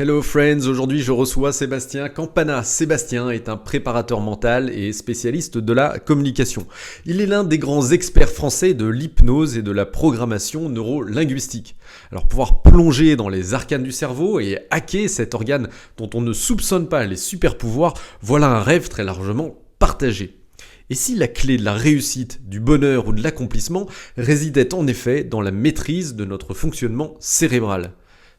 Hello friends, aujourd'hui je reçois Sébastien Campana. Sébastien est un préparateur mental et spécialiste de la communication. Il est l'un des grands experts français de l'hypnose et de la programmation neuro-linguistique. Alors pouvoir plonger dans les arcanes du cerveau et hacker cet organe dont on ne soupçonne pas les super pouvoirs, voilà un rêve très largement partagé. Et si la clé de la réussite, du bonheur ou de l'accomplissement résidait en effet dans la maîtrise de notre fonctionnement cérébral ?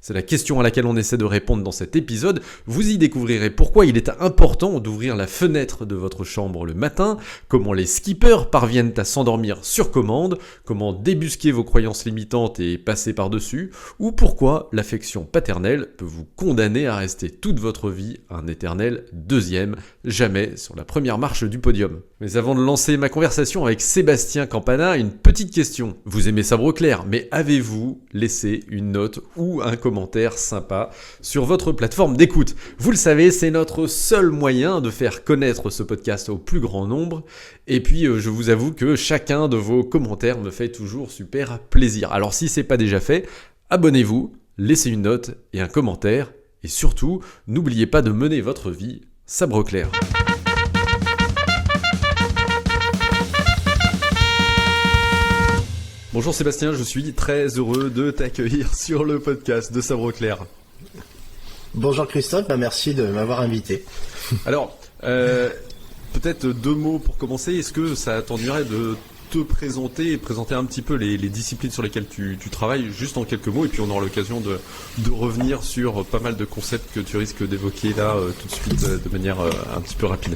C'est la question à laquelle on essaie de répondre dans cet épisode. Vous y découvrirez pourquoi il est important d'ouvrir la fenêtre de votre chambre le matin, comment les skippers parviennent à s'endormir sur commande, comment débusquer vos croyances limitantes et passer par-dessus, ou pourquoi l'affection paternelle peut vous condamner à rester toute votre vie un éternel deuxième, jamais sur la première marche du podium. Mais avant de lancer ma conversation avec Sébastien Campana, une petite question. Vous aimez Sabre Clair, mais avez-vous laissé une note ou un commentaire sympa sur votre plateforme d'écoute? Vous le savez, c'est notre seul moyen de faire connaître ce podcast au plus grand nombre. Et puis, je vous avoue que chacun de vos commentaires me fait toujours super plaisir. Alors si c'est pas déjà fait, abonnez-vous, laissez une note et un commentaire. Et surtout, n'oubliez pas de mener votre vie sabre clair. Bonjour Sébastien, je suis très heureux de t'accueillir sur le podcast de Sabre Clair. Bonjour Christophe, merci de m'avoir invité. Alors, peut-être deux mots pour commencer. Est-ce que ça t'ennuierait de te présenter et présenter un petit peu les disciplines sur lesquelles tu travailles, juste en quelques mots, et puis on aura l'occasion de revenir sur pas mal de concepts que tu risques d'évoquer là tout de suite de manière un petit peu rapide.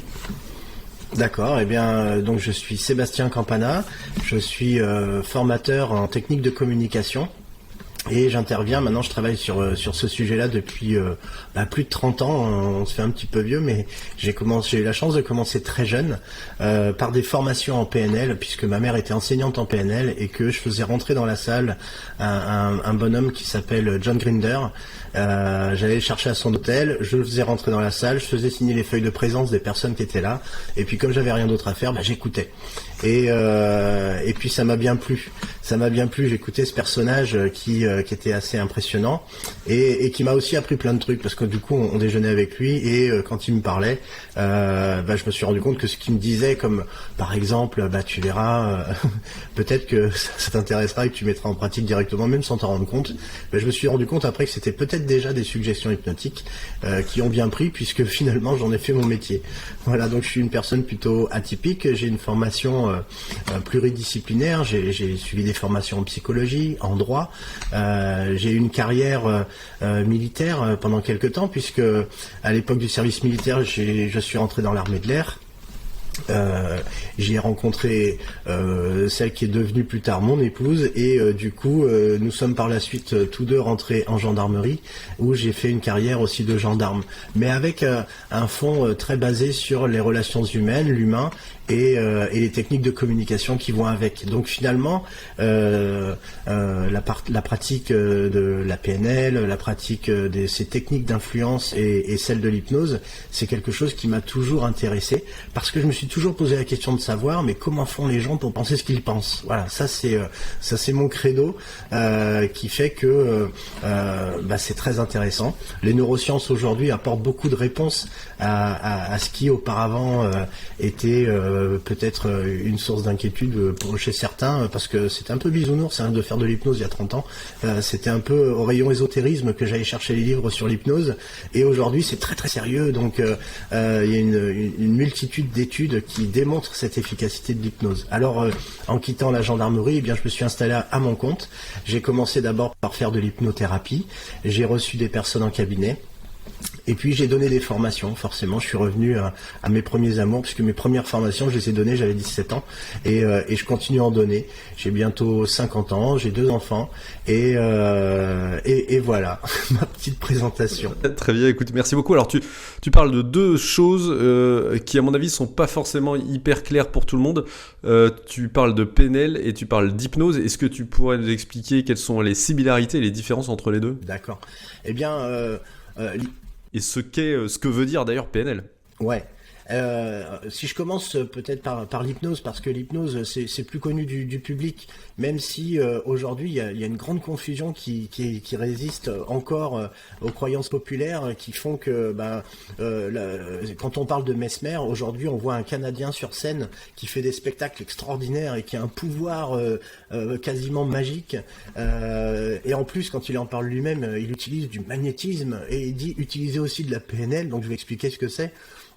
D'accord, eh bien donc je suis Sébastien Campana, je suis formateur en technique de communication et j'interviens maintenant, je travaille sur ce sujet-là depuis plus de 30 ans, on se fait un petit peu vieux, mais j'ai eu la chance de commencer très jeune par des formations en PNL, puisque ma mère était enseignante en PNL et que je faisais rentrer dans la salle un bonhomme qui s'appelle John Grinder. J'allais le chercher à son hôtel, je le faisais rentrer dans la salle, je faisais signer les feuilles de présence des personnes qui étaient là, et puis comme j'avais rien d'autre à faire, j'écoutais. Et puis ça m'a bien plu. J'écoutais ce personnage qui était assez impressionnant et qui m'a aussi appris plein de trucs, parce que du coup on déjeunait avec lui et quand il me parlait, je me suis rendu compte que ce qu'il me disait, comme par exemple tu verras, peut-être que ça t'intéressera et que tu mettras en pratique directement même sans t'en rendre compte. Je me suis rendu compte après que c'était peut-être déjà des suggestions hypnotiques qui ont bien pris, puisque finalement j'en ai fait mon métier. Voilà, donc je suis une personne plutôt atypique, j'ai une formation pluridisciplinaire, j'ai suivi des formations en psychologie, en droit, j'ai eu une carrière militaire pendant quelques temps, puisque à l'époque du service militaire je suis rentré dans l'armée de l'air. J'ai rencontré celle qui est devenue plus tard mon épouse et du coup nous sommes par la suite tous deux rentrés en gendarmerie, où j'ai fait une carrière aussi de gendarme, mais avec un fond très basé sur les relations humaines, l'humain et les techniques de communication qui vont avec. Donc finalement la pratique de la PNL, la pratique de ces techniques d'influence et celle de l'hypnose, c'est quelque chose qui m'a toujours intéressé, parce que je me suis toujours posé la question de savoir, mais comment font les gens pour penser ce qu'ils pensent. Voilà, ça c'est mon credo qui fait que c'est très intéressant. Les neurosciences aujourd'hui apportent beaucoup de réponses à ce qui auparavant était peut-être une source d'inquiétude chez certains, parce que c'était un peu bisounours de faire de l'hypnose il y a 30 ans. C'était un peu au rayon ésotérisme que j'allais chercher les livres sur l'hypnose, et aujourd'hui c'est très très sérieux. Donc il y a une multitude d'études qui démontrent cette efficacité de l'hypnose. Alors en quittant la gendarmerie, je me suis installé à mon compte. J'ai commencé d'abord par faire de l'hypnothérapie, j'ai reçu des personnes en cabinet. Et puis j'ai donné des formations, forcément je suis revenu à mes premiers amours, puisque mes premières formations je les ai données, j'avais 17 ans, et je continue à en donner. J'ai bientôt 50 ans, j'ai 2 enfants, et voilà, ma petite présentation. Très bien, écoute, merci beaucoup. Alors tu parles de deux choses qui à mon avis sont pas forcément hyper claires pour tout le monde. Tu parles de PNL et tu parles d'hypnose. Est-ce que tu pourrais nous expliquer quelles sont les similarités et les différences entre les deux ? D'accord. Eh bien... et ce que veut dire d'ailleurs PNL. Ouais. Si je commence peut-être par l'hypnose, parce que l'hypnose c'est plus connu du public, même si aujourd'hui il y a une grande confusion qui résiste encore aux croyances populaires qui font que quand on parle de Mesmer, aujourd'hui on voit un Canadien sur scène qui fait des spectacles extraordinaires et qui a un pouvoir quasiment magique. Et en plus, quand il en parle lui-même, il utilise du magnétisme et il dit utiliser aussi de la PNL. Donc je vais expliquer ce que c'est.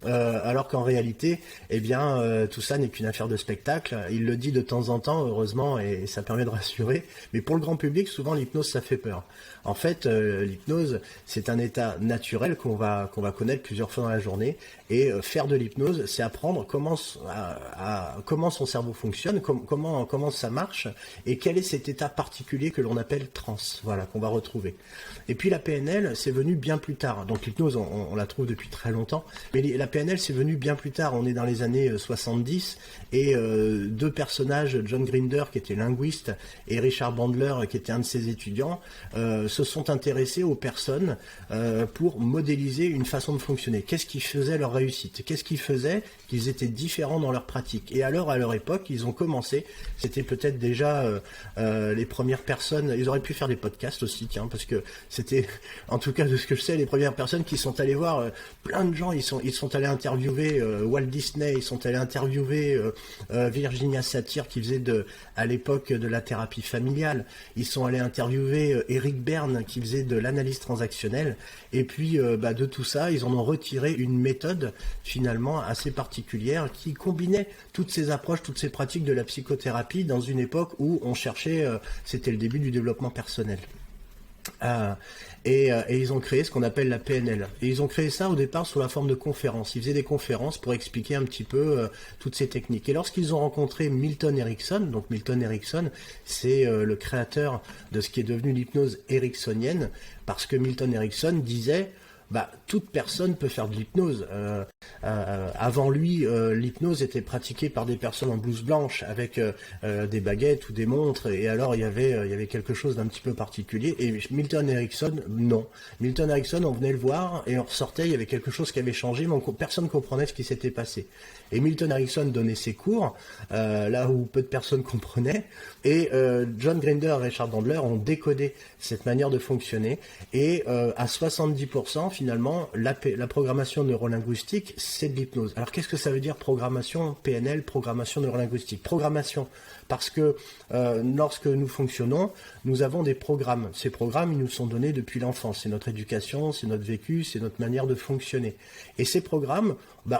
Alors qu'en réalité, tout ça n'est qu'une affaire de spectacle. Il le dit de temps en temps, heureusement, et ça permet de rassurer. Mais pour le grand public, souvent l'hypnose, ça fait peur. En fait, l'hypnose, c'est un état naturel qu'on va connaître plusieurs fois dans la journée. Et faire de l'hypnose, c'est apprendre comment son cerveau fonctionne, comment ça marche, et quel est cet état particulier que l'on appelle transe. Voilà, qu'on va retrouver. Et puis la PNL, c'est venu bien plus tard. Donc l'hypnose, on la trouve depuis très longtemps, mais la PNL, c'est venu bien plus tard. On est dans les années 70 et deux personnages, John Grinder qui était linguiste et Richard Bandler qui était un de ses étudiants, se sont intéressés aux personnes pour modéliser une façon de fonctionner. Qu'est-ce qui faisait leur réussite? Qu'est-ce qui faisait qu'ils étaient différents dans leur pratique? Et alors, à leur époque, ils ont commencé, c'était peut-être déjà les premières personnes, ils auraient pu faire des podcasts aussi, tiens, parce que c'était, en tout cas de ce que je sais, les premières personnes qui sont allées voir plein de gens, ils sont allés interviewer Walt Disney, ils sont allés interviewer Virginia Satir qui faisait à l'époque de la thérapie familiale, ils sont allés interviewer Eric Berne qui faisait de l'analyse transactionnelle, et puis de tout ça, ils en ont retiré une méthode finalement assez particulière qui combinait toutes ces approches, toutes ces pratiques de la psychothérapie dans une époque où on cherchait, c'était le début du développement personnel. Et ils ont créé ce qu'on appelle la PNL. Et ils ont créé ça au départ sous la forme de conférences. Ils faisaient des conférences pour expliquer un petit peu toutes ces techniques. Et lorsqu'ils ont rencontré Milton Erickson, donc Milton Erickson, c'est le créateur de ce qui est devenu l'hypnose ericksonienne, parce que Milton Erickson disait toute personne peut faire de l'hypnose. Avant lui, l'hypnose était pratiquée par des personnes en blouse blanche avec des baguettes ou des montres, et alors il y avait quelque chose d'un petit peu particulier. Et Milton Erickson, non. Milton Erickson, on venait le voir et on ressortait, il y avait quelque chose qui avait changé, mais personne ne comprenait ce qui s'était passé. Et Milton Erickson donnait ses cours là où peu de personnes comprenaient, et John Grinder et Richard Bandler ont décodé cette manière de fonctionner, et à 70%, finalement, la programmation neurolinguistique, c'est de l'hypnose. Alors qu'est-ce que ça veut dire programmation PNL, programmation neurolinguistique? Programmation, parce que lorsque nous fonctionnons, nous avons des programmes. Ces programmes, ils nous sont donnés depuis l'enfance. C'est notre éducation, c'est notre vécu, c'est notre manière de fonctionner. Et ces programmes,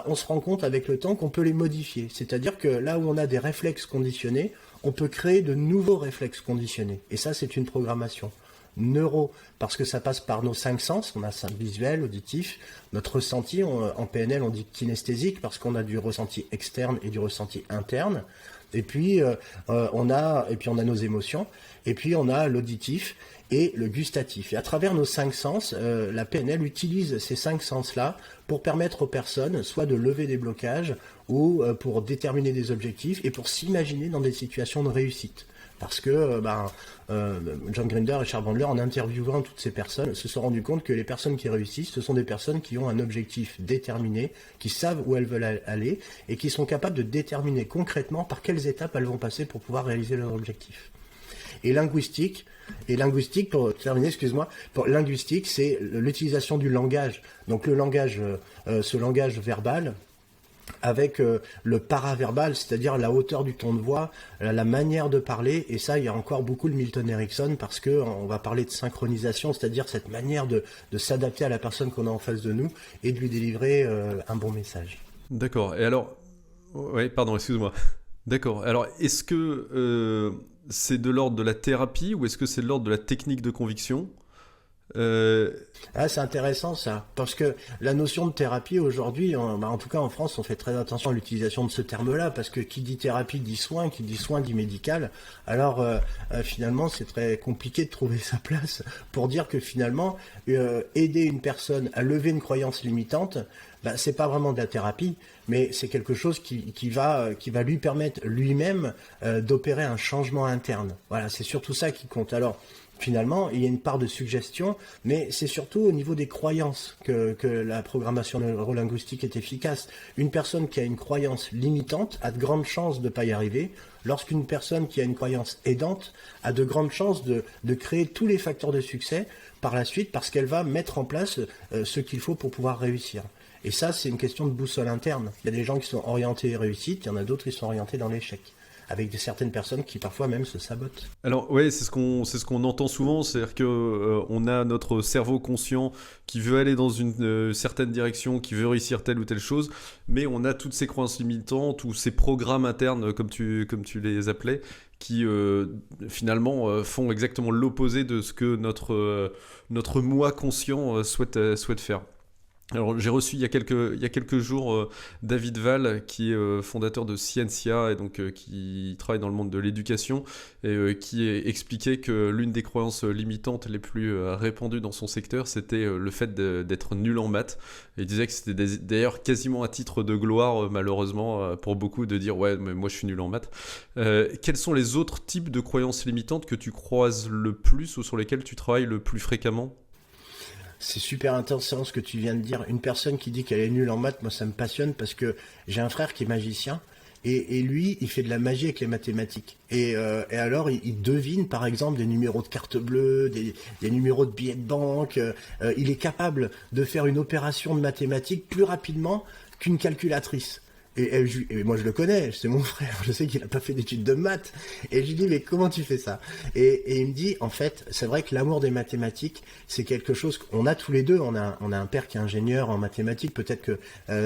on se rend compte avec le temps qu'on peut les modifier. C'est-à-dire que là où on a des réflexes conditionnés, on peut créer de nouveaux réflexes conditionnés. Et ça, c'est une programmation. Neuro, parce que ça passe par nos 5 sens, on a sens visuel, auditif, notre ressenti, en PNL on dit kinesthésique, parce qu'on a du ressenti externe et du ressenti interne, et puis on a nos émotions, et puis on a l'auditif et le gustatif. Et à travers nos 5 sens, la PNL utilise ces 5 sens-là pour permettre aux personnes soit de lever des blocages, ou pour déterminer des objectifs, et pour s'imaginer dans des situations de réussite. Parce que John Grinder et Richard Bandler, en interviewant toutes ces personnes, se sont rendus compte que les personnes qui réussissent, ce sont des personnes qui ont un objectif déterminé, qui savent où elles veulent aller, et qui sont capables de déterminer concrètement par quelles étapes elles vont passer pour pouvoir réaliser leur objectif. Et linguistique, pour terminer, linguistique, c'est l'utilisation du langage. Donc le langage, ce langage verbal, avec le paraverbal, c'est-à-dire la hauteur du ton de voix, la manière de parler, et ça, il y a encore beaucoup de Milton Erickson, parce que on va parler de synchronisation, c'est-à-dire cette manière de s'adapter à la personne qu'on a en face de nous, et de lui délivrer un bon message. D'accord, et alors... Oui, pardon, excuse-moi. D'accord, alors est-ce que c'est de l'ordre de la thérapie, ou est-ce que c'est de l'ordre de la technique de conviction ? C'est intéressant ça, parce que la notion de thérapie aujourd'hui, en tout cas en France, on fait très attention à l'utilisation de ce terme-là, parce que qui dit thérapie dit soin, qui dit soin dit médical. Alors finalement, c'est très compliqué de trouver sa place pour dire que finalement, aider une personne à lever une croyance limitante, c'est pas vraiment de la thérapie, mais c'est quelque chose qui va lui permettre lui-même d'opérer un changement interne. Voilà, c'est surtout ça qui compte. Alors Finalement, il y a une part de suggestion, mais c'est surtout au niveau des croyances que la programmation neurolinguistique est efficace. Une personne qui a une croyance limitante a de grandes chances de ne pas y arriver, lorsqu'une personne qui a une croyance aidante a de grandes chances de créer tous les facteurs de succès par la suite, parce qu'elle va mettre en place ce qu'il faut pour pouvoir réussir. Et ça, c'est une question de boussole interne. Il y a des gens qui sont orientés réussite, il y en a d'autres qui sont orientés dans l'échec, avec certaines personnes qui parfois même se sabotent. Alors ouais, c'est ce qu'on entend souvent, c'est-à-dire que on a notre cerveau conscient qui veut aller dans une certaine direction, qui veut réussir telle ou telle chose, mais on a toutes ces croyances limitantes ou ces programmes internes, comme tu les appelais, qui finalement font exactement l'opposé de ce que notre moi conscient souhaite faire. Alors j'ai reçu il y a quelques jours David Val, qui est fondateur de Scientia et donc qui travaille dans le monde de l'éducation, et qui expliquait que l'une des croyances limitantes les plus répandues dans son secteur, c'était le fait d'être nul en maths. Et il disait que c'était d'ailleurs quasiment à titre de gloire, malheureusement pour beaucoup, de dire ouais mais moi je suis nul en maths. Quels sont les autres types de croyances limitantes que tu croises le plus ou sur lesquelles tu travailles le plus fréquemment ? C'est super intéressant ce que tu viens de dire. Une personne qui dit qu'elle est nulle en maths, moi ça me passionne, parce que j'ai un frère qui est magicien et lui il fait de la magie avec les mathématiques. Et alors il devine par exemple des numéros de carte bleue, des numéros de billets de banque. Il est capable de faire une opération de mathématiques plus rapidement qu'une calculatrice. Et moi je le connais, c'est mon frère, je sais qu'il a pas fait d'études de maths, et je lui dis mais comment tu fais ça, et il me dit en fait c'est vrai que l'amour des mathématiques c'est quelque chose qu'on a tous les deux, on a un père qui est ingénieur en mathématiques, peut-être que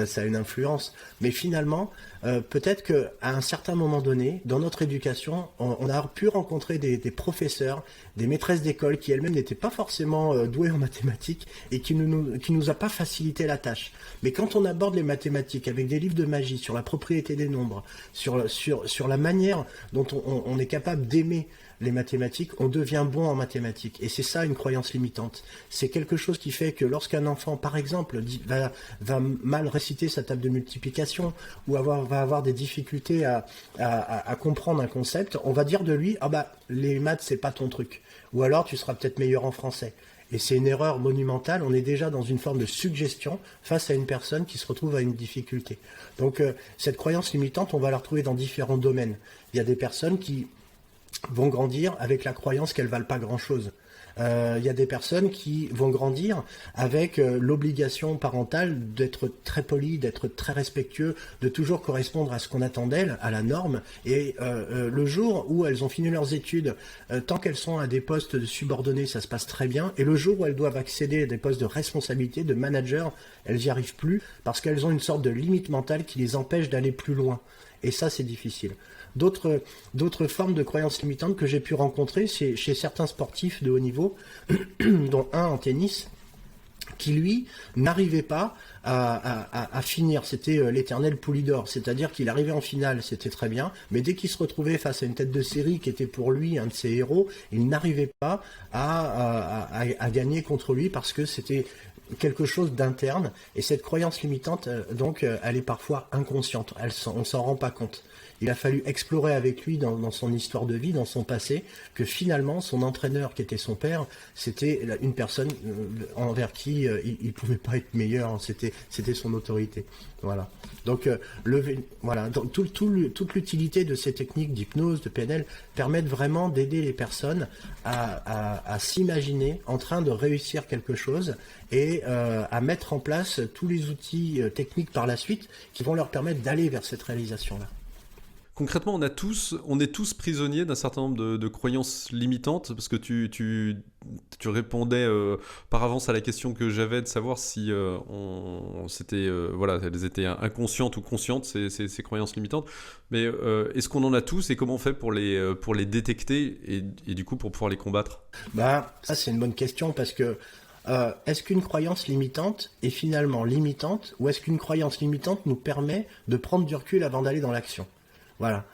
ça a une influence, mais finalement peut-être que à un certain moment donné dans notre éducation on a pu rencontrer des professeurs, des maîtresses d'école qui elles-mêmes n'étaient pas forcément douées en mathématiques et qui nous a pas facilité la tâche. Mais quand on aborde les mathématiques avec des livres de magie sur la propriété des nombres, sur la manière dont on est capable d'aimer les mathématiques, on devient bon en mathématiques. Et c'est ça une croyance limitante. C'est quelque chose qui fait que lorsqu'un enfant, par exemple, va mal réciter sa table de multiplication ou va avoir des difficultés à comprendre un concept, on va dire de lui, ah bah les maths c'est pas ton truc. Ou alors tu seras peut-être meilleur en français. Et c'est une erreur monumentale, on est déjà dans une forme de suggestion face à une personne qui se retrouve à une difficulté. Donc cette croyance limitante, on va la retrouver dans différents domaines. Il y a des personnes qui vont grandir avec la croyance qu'elles valent pas grand-chose. Il y a des personnes qui vont grandir avec l'obligation parentale d'être très poli, d'être très respectueux, de toujours correspondre à ce qu'on attend d'elles, à la norme. Et le jour où elles ont fini leurs études, tant qu'elles sont à des postes de subordonnés, ça se passe très bien. Et le jour où elles doivent accéder à des postes de responsabilité, de manager, elles n'y arrivent plus parce qu'elles ont une sorte de limite mentale qui les empêche d'aller plus loin. Et ça, c'est difficile. D'autres formes de croyances limitantes que j'ai pu rencontrer chez certains sportifs de haut niveau, dont un en tennis, qui lui n'arrivait pas à finir. C'était l'éternel Poulidor, c'est-à-dire qu'il arrivait en finale, c'était très bien, mais dès qu'il se retrouvait face à une tête de série qui était pour lui un de ses héros, il n'arrivait pas à gagner contre lui parce que c'était quelque chose d'interne, et cette croyance limitante, donc, elle est parfois inconsciente, on s'en rend pas compte. Il a fallu explorer avec lui dans son histoire de vie, dans son passé, que finalement son entraîneur qui était son père, c'était une personne envers qui il pouvait pas être meilleur, c'était son autorité. Voilà. Donc voilà, donc toute l'utilité de ces techniques d'hypnose, de PNL, permettent vraiment d'aider les personnes à s'imaginer en train de réussir quelque chose et à mettre en place tous les outils techniques par la suite qui vont leur permettre d'aller vers cette réalisation-là. Concrètement, on est tous prisonniers d'un certain nombre de croyances limitantes, parce que tu répondais par avance à la question que j'avais de savoir si voilà, elles étaient inconscientes ou conscientes, ces croyances limitantes. Mais est-ce qu'on en a tous, et comment on fait pour les détecter et du coup pour pouvoir les combattre ? Bah, ça c'est une bonne question, parce que est-ce qu'une croyance limitante est finalement limitante, ou est-ce qu'une croyance limitante nous permet de prendre du recul avant d'aller dans l'action ? Voilà.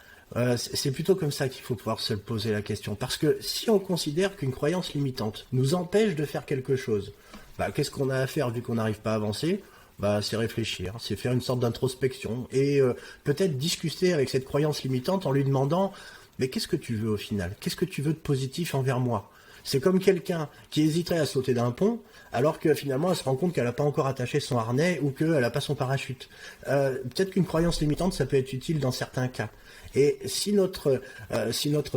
C'est plutôt comme ça qu'il faut pouvoir se poser la question. Parce que si on considère qu'une croyance limitante nous empêche de faire quelque chose, bah, qu'est-ce qu'on a à faire vu qu'on n'arrive pas à avancer ? Bah, c'est réfléchir, c'est faire une sorte d'introspection et peut-être discuter avec cette croyance limitante en lui demandant « Mais qu'est-ce que tu veux au final ? Qu'est-ce que tu veux de positif envers moi ? C'est comme quelqu'un qui hésiterait à sauter d'un pont, alors que finalement elle se rend compte qu'elle n'a pas encore attaché son harnais ou qu'elle n'a pas son parachute. Peut-être qu'une croyance limitante, ça peut être utile dans certains cas. Et si notre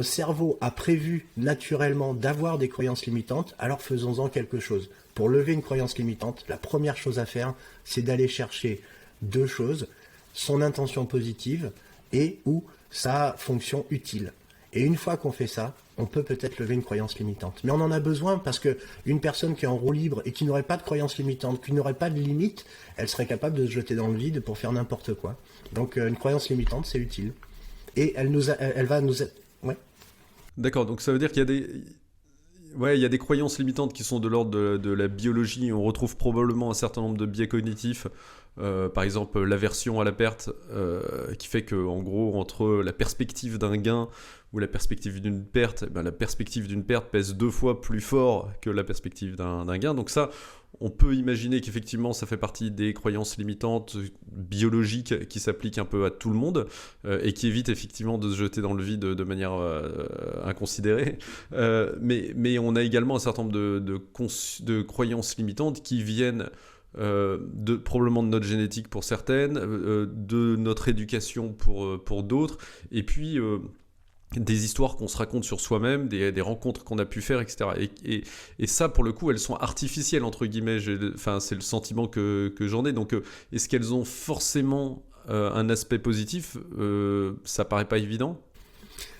cerveau a prévu naturellement d'avoir des croyances limitantes, alors faisons-en quelque chose. Pour lever une croyance limitante, la première chose à faire, c'est d'aller chercher deux choses, son intention positive et ou sa fonction utile. Et une fois qu'on fait ça, on peut peut-être lever une croyance limitante. Mais on en a besoin parce que une personne qui est en roue libre et qui n'aurait pas de croyance limitante, qui n'aurait pas de limite, elle serait capable de se jeter dans le vide pour faire n'importe quoi. Donc une croyance limitante, c'est utile. Et elle va nous... Ouais. D'accord, donc ça veut dire qu'il y a il y a des croyances limitantes qui sont de l'ordre de la biologie. On retrouve probablement un certain nombre de biais cognitifs. Par exemple, l'aversion à la perte, qui fait que, en gros, entre la perspective d'un gain ou la perspective d'une perte, la perspective d'une perte pèse 2 fois plus fort que la perspective d'un gain. Donc ça, on peut imaginer qu'effectivement, ça fait partie des croyances limitantes biologiques qui s'appliquent un peu à tout le monde et qui évitent effectivement de se jeter dans le vide de manière inconsidérée. Mais on a également un certain nombre de croyances limitantes qui viennent probablement de notre génétique pour certaines, de notre éducation pour d'autres, et puis des histoires qu'on se raconte sur soi-même, des rencontres qu'on a pu faire, etc. Et ça, pour le coup, elles sont artificielles, entre guillemets. C'est le sentiment que j'en ai. Donc, est-ce qu'elles ont forcément un aspect positif ? Ça paraît pas évident.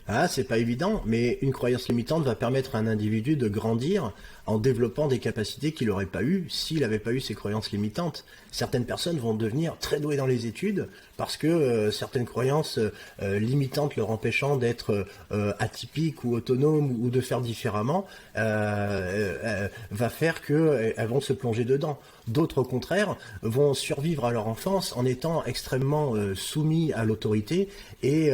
Ah, c'est pas évident, mais une croyance limitante va permettre à un individu de grandir en développant des capacités qu'il n'aurait pas eues s'il n'avait pas eu ces croyances limitantes. Certaines personnes vont devenir très douées dans les études parce que certaines croyances limitantes leur empêchant d'être atypiques ou autonomes ou de faire différemment va faire qu'elles vont se plonger dedans. D'autres, au contraire, vont survivre à leur enfance en étant extrêmement soumis à l'autorité et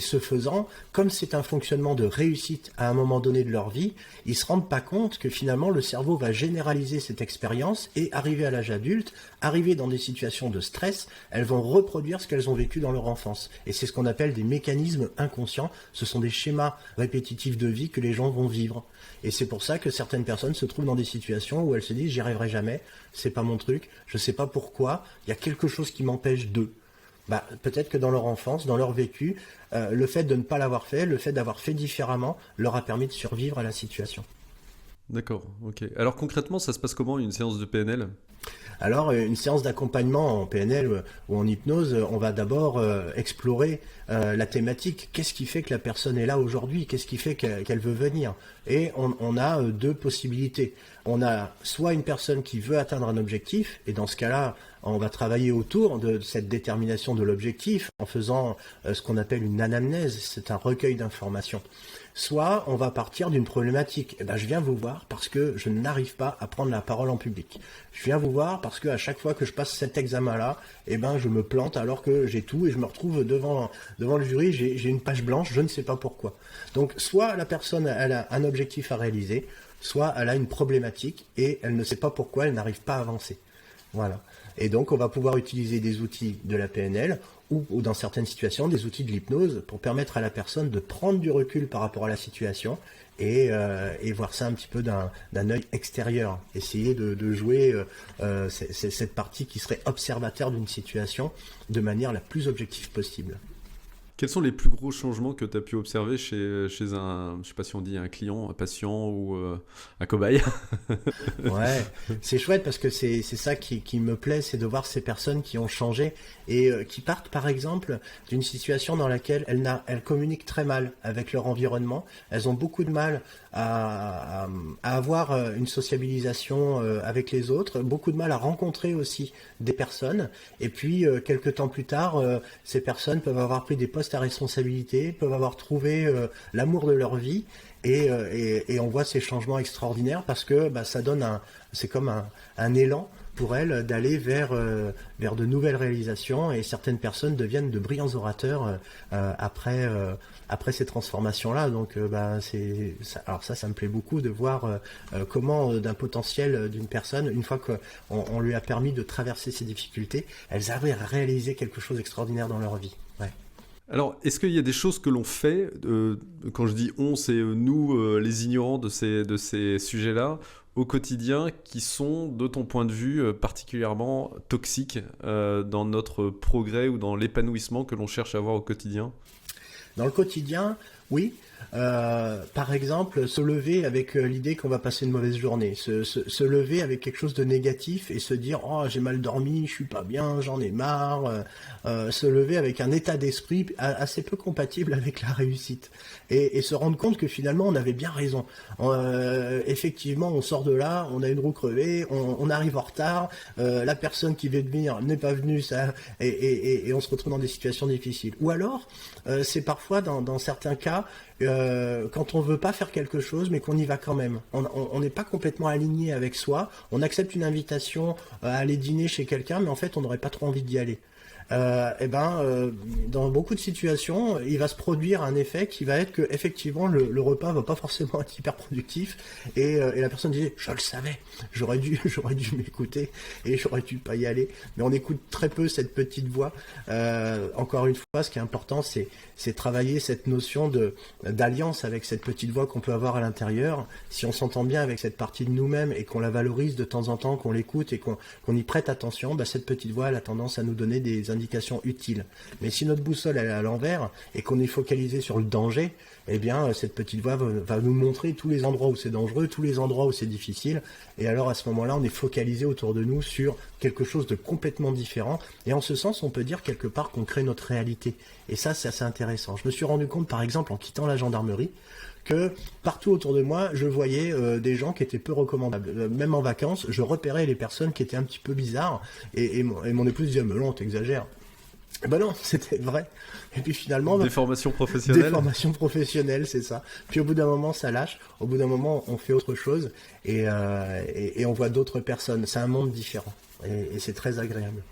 ce faisant, comme c'est un fonctionnement de réussite à un moment donné de leur vie, ils se rendent pas compte que finalement le cerveau va généraliser cette expérience et arriver à l'âge adulte, arriver dans des situations de stress, elles vont reproduire ce qu'elles ont vécu dans leur enfance. Et c'est ce qu'on appelle des mécanismes inconscients, ce sont des schémas répétitifs de vie que les gens vont vivre. Et c'est pour ça que certaines personnes se trouvent dans des situations où elles se disent j'y arriverai jamais, c'est pas mon truc, je sais pas pourquoi, il y a quelque chose qui m'empêche de... peut-être que dans leur enfance, dans leur vécu, le fait de ne pas l'avoir fait, le fait d'avoir fait différemment, leur a permis de survivre à la situation. D'accord, ok. Alors concrètement, ça se passe comment une séance de PNL ? Alors, une séance d'accompagnement en PNL ou en hypnose, on va d'abord explorer la thématique. Qu'est-ce qui fait que la personne est là aujourd'hui ? Qu'est-ce qui fait qu'elle veut venir ? Et on a deux possibilités. On a soit une personne qui veut atteindre un objectif, et dans ce cas-là, on va travailler autour de cette détermination de l'objectif en faisant ce qu'on appelle une anamnèse, c'est un recueil d'informations. Soit on va partir d'une problématique. Je viens vous voir parce que je n'arrive pas à prendre la parole en public. Je viens vous voir parce que à chaque fois que je passe cet examen-là, je me plante alors que j'ai tout et je me retrouve devant le jury, j'ai une page blanche, je ne sais pas pourquoi. Donc soit la personne elle a un objectif à réaliser, soit elle a une problématique et elle ne sait pas pourquoi elle n'arrive pas à avancer. Voilà. Et donc, on va pouvoir utiliser des outils de la PNL ou dans certaines situations, des outils de l'hypnose pour permettre à la personne de prendre du recul par rapport à la situation et voir ça un petit peu d'un œil extérieur. Essayer de jouer cette partie qui serait observateur d'une situation de manière la plus objective possible. Quels sont les plus gros changements que tu as pu observer chez un, je sais pas si on dit un client, un patient ou un cobaye ? Ouais, c'est chouette parce que c'est ça qui me plaît, c'est de voir ces personnes qui ont changé et qui partent par exemple d'une situation dans laquelle elles communiquent très mal avec leur environnement, elles ont beaucoup de mal à avoir une sociabilisation avec les autres, beaucoup de mal à rencontrer aussi des personnes et puis quelques temps plus tard, ces personnes peuvent avoir pris des postes à responsabilité, peuvent avoir trouvé l'amour de leur vie et on voit ces changements extraordinaires parce que ça donne c'est comme un élan pour elles d'aller vers de nouvelles réalisations et certaines personnes deviennent de brillants orateurs après ces transformations-là. Donc alors ça me plaît beaucoup de voir comment d'un potentiel d'une personne, une fois qu'on lui a permis de traverser ces difficultés, elles arrivent à réaliser quelque chose d'extraordinaire dans leur vie. Ouais. Alors, est-ce qu'il y a des choses que l'on fait, quand je dis on, c'est nous, les ignorants de ces sujets-là, au quotidien, qui sont, de ton point de vue, particulièrement toxiques dans notre progrès ou dans l'épanouissement que l'on cherche à avoir au quotidien? Dans le quotidien, oui. Par exemple, se lever avec l'idée qu'on va passer une mauvaise journée, se lever avec quelque chose de négatif et se dire oh j'ai mal dormi, je suis pas bien, j'en ai marre. Se lever avec un état d'esprit assez peu compatible avec la réussite et se rendre compte que finalement on avait bien raison. Effectivement, on sort de là, on a une roue crevée, on arrive en retard, la personne qui veut venir n'est pas venue, ça et on se retrouve dans des situations difficiles. Ou alors, c'est parfois dans certains cas. Quand on veut pas faire quelque chose mais qu'on y va quand même, on n'est pas complètement aligné avec soi, on accepte une invitation à aller dîner chez quelqu'un mais en fait on n'aurait pas trop envie d'y aller. Dans beaucoup de situations, il va se produire un effet qui va être que effectivement le repas va pas forcément être hyper productif et la personne dit je le savais, j'aurais dû m'écouter et j'aurais dû pas y aller. Mais on écoute très peu cette petite voix. Encore une fois, ce qui est important, c'est travailler cette notion d'alliance avec cette petite voix qu'on peut avoir à l'intérieur. Si on s'entend bien avec cette partie de nous-mêmes et qu'on la valorise de temps en temps, qu'on l'écoute et qu'on y prête attention, cette petite voix elle a tendance à nous donner des indications utiles. Mais si notre boussole elle est à l'envers et qu'on est focalisé sur le danger, eh bien cette petite voix va nous montrer tous les endroits où c'est dangereux, tous les endroits où c'est difficile. Et alors à ce moment-là, on est focalisé autour de nous sur quelque chose de complètement différent. Et en ce sens, on peut dire quelque part qu'on crée notre réalité. Et ça, c'est assez intéressant. Je me suis rendu compte, par exemple, en quittant la gendarmerie, que partout autour de moi, je voyais des gens qui étaient peu recommandables. Même en vacances, je repérais les personnes qui étaient un petit peu bizarres. Et mon épouse disait, mais non, t'exagères. Ben non, c'était vrai. Et puis finalement... Des formations professionnelles. Des formations professionnelles, c'est ça. Puis au bout d'un moment, ça lâche. Au bout d'un moment, on fait autre chose et on voit d'autres personnes. C'est un monde différent. Et c'est très agréable.